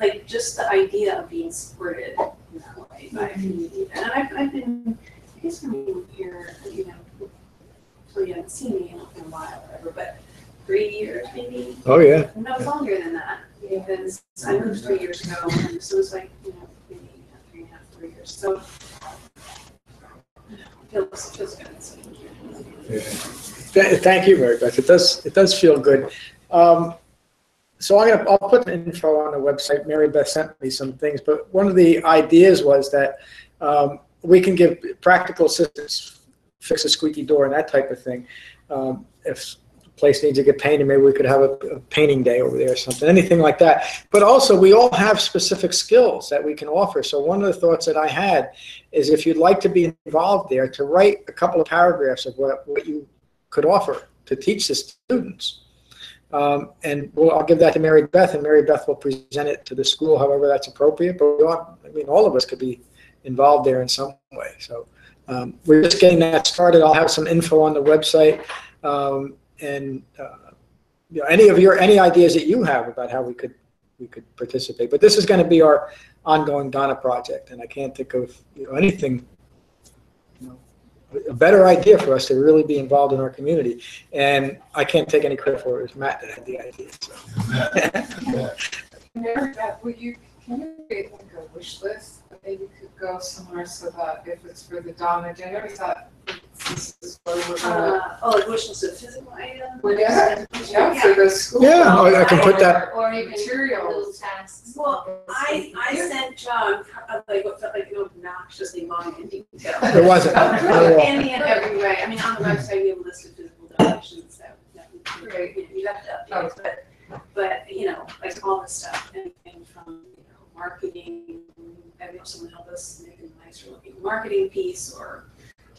Speaker 11: like just the idea of being supported in that way by a community. And I've been, I guess I'm here, so you haven't seen me in a while or whatever, but 3 years maybe.
Speaker 1: Oh yeah.
Speaker 11: No, longer than that because I moved 3 years ago, and so it was like maybe 3.5, 4 years. So it feels good. So
Speaker 1: Thank you, Mary Beth. It does feel good. So I'll put the info on the website. Mary Beth sent me some things, but one of the ideas was that we can give practical assistance, fix a squeaky door and that type of thing. If the place needs to get painted, maybe we could have a painting day over there or something, anything like that. But also we all have specific skills that we can offer. So one of the thoughts that I had is if you'd like to be involved there, to write a couple of paragraphs of what you could offer to teach the students. And I'll give that to Mary Beth, and Mary Beth will present it to the school, however that's appropriate. But all of us could be involved there in some way. So we're just getting that started. I'll have some info on the website, and any ideas that you have about how we could participate. But this is going to be our ongoing Dhamma project, and I can't think of anything. A better idea for us to really be involved in our community. And I can't take any credit for it. It was Matt that had the idea.
Speaker 14: Mary Beth, can you create like a wish list that maybe could go somewhere so that if it's for the Dhamma dinner, is that this is where we're gonna
Speaker 11: like wish list of physical items?
Speaker 14: Yeah, for the school.
Speaker 1: Yeah, I can put that.
Speaker 11: Or even
Speaker 14: materials.
Speaker 11: tasks. Well, I sent John like what felt like an obnoxiously long and detailed.
Speaker 1: It wasn't.
Speaker 11: Any and every way. I mean, on the website we have a list of physical donations that you have to update, but like all this stuff, anything from marketing. Maybe someone help us make a nicer looking marketing piece or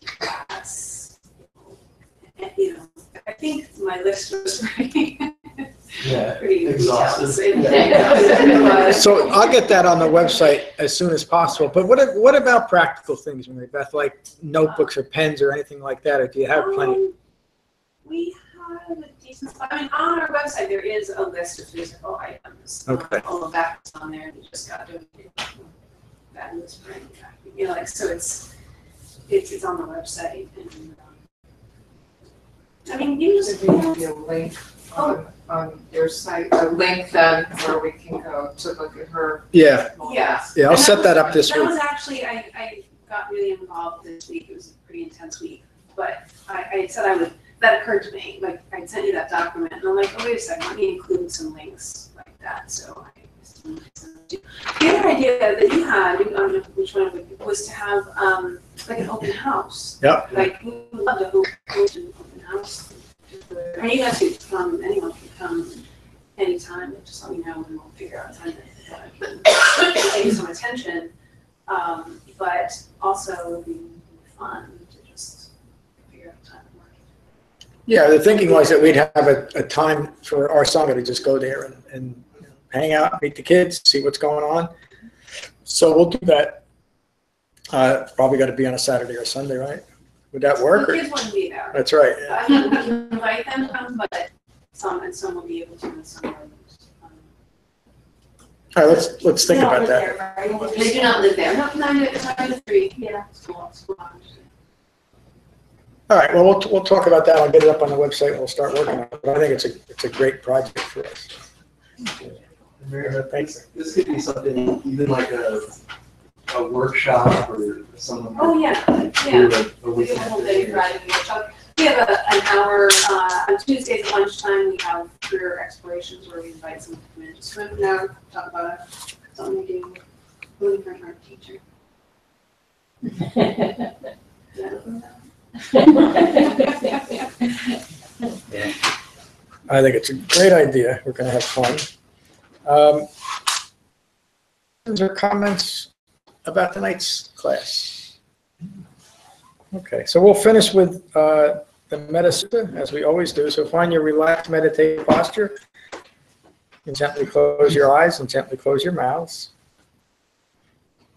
Speaker 11: class. I think my list was pretty
Speaker 6: exhaustive.
Speaker 1: So I'll get that on the website as soon as possible. But what about practical things, Mary Beth, like notebooks or pens or anything like that? Or do you have plenty?
Speaker 11: We have a decent spot. I mean, on our website there is a list of physical items.
Speaker 1: Okay.
Speaker 11: All of that's on there. We just got to that in the spring. So it's on the website. And, I mean,
Speaker 14: There may be a link on your site, a link then where we can go to look at her.
Speaker 1: Yeah.
Speaker 11: Yeah.
Speaker 1: I'll set that up this week.
Speaker 11: That was actually, I got really involved this week. It was a pretty intense week. But I said that occurred to me. Like, I sent you that document, and I'm like, oh, wait a second, let me include some links like that. So the other idea that you had, I don't know which one it was to have like an open house.
Speaker 1: Yep.
Speaker 11: Like, we would love to host an open house. I mean, you guys could come, anyone can come anytime, just let me know and we'll figure out a time that can take some attention. But also it would be fun to just figure out a time to work.
Speaker 1: Yeah, the thinking was that we'd have a time for our Sangha to just go there and hang out, meet the kids, see what's going on. So we'll do that. Probably got to be on a Saturday or Sunday, right? Would that work?
Speaker 11: The kids wouldn't be there.
Speaker 1: That's right. Yeah.
Speaker 11: We can invite them to come, but some will be able to and some won't.
Speaker 1: All right, let's think about that.
Speaker 11: They do not live there. No, 9 to 3. Yeah.
Speaker 1: All right. Well, we'll talk about that. I'll get it up on the website and we'll start working on it. But I think it's a great project for us. Thanks.
Speaker 6: This could be something, even like a workshop or someone.
Speaker 11: Oh yeah. We have a whole day Friday workshop. We have an hour on Tuesdays at lunchtime. We have career explorations where we invite someone to come in, just swim now, talk about something we do, looking for an art teacher.
Speaker 1: I think it's a great idea. We're going to have fun. or comments about tonight's class? Okay, so we'll finish with the Metta Sutta, as we always do. So find your relaxed meditative posture and gently close your eyes and gently close your mouths.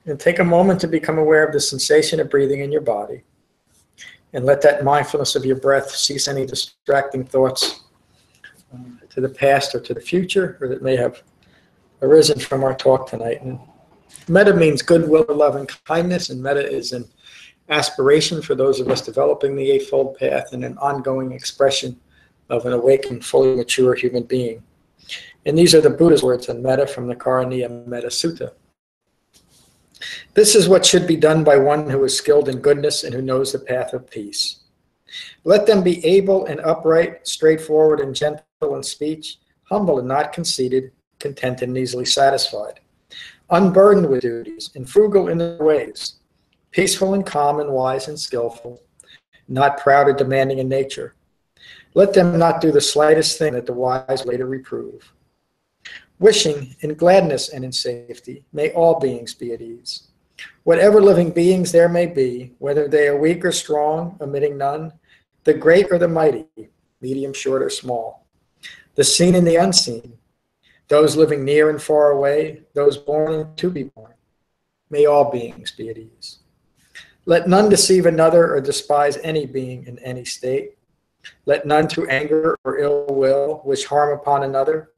Speaker 1: And take a moment to become aware of the sensation of breathing in your body. And let that mindfulness of your breath cease any distracting thoughts to the past or to the future, or that may have arisen from our talk tonight. And Metta means goodwill, love, and kindness, and Metta is an aspiration for those of us developing the Eightfold Path and an ongoing expression of an awakened, fully mature human being. And these are the Buddha's words on Metta from the Karaniya Metta Sutta. This is what should be done by one who is skilled in goodness and who knows the path of peace. Let them be able and upright, straightforward and gentle in speech, humble and not conceited, content and easily satisfied, unburdened with duties and frugal in their ways, peaceful and calm and wise and skillful, not proud or demanding in nature. Let them not do the slightest thing that the wise later reprove. Wishing in gladness and in safety, may all beings be at ease. Whatever living beings there may be, whether they are weak or strong, omitting none, the great or the mighty, medium, short, or small, the seen and the unseen, those living near and far away, those born and to be born, may all beings be at ease. Let none deceive another or despise any being in any state. Let none through anger or ill will wish harm upon another.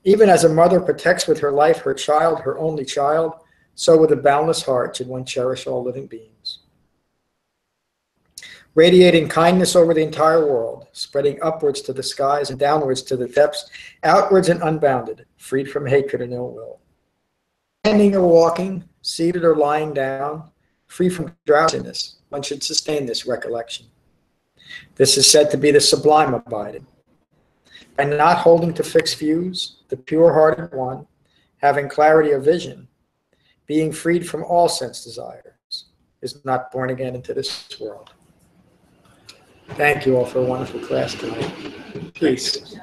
Speaker 1: Even as a mother protects with her life her child, her only child, so with a boundless heart should one cherish all living beings. Radiating kindness over the entire world, spreading upwards to the skies and downwards to the depths, outwards and unbounded, freed from hatred and ill will. Standing or walking, seated or lying down, free from drowsiness, one should sustain this recollection. This is said to be the sublime abiding. By not holding to fixed views, the pure-hearted one, having clarity of vision, being freed from all sense desires, is not born again into this world. Thank you all for a wonderful class tonight. Peace.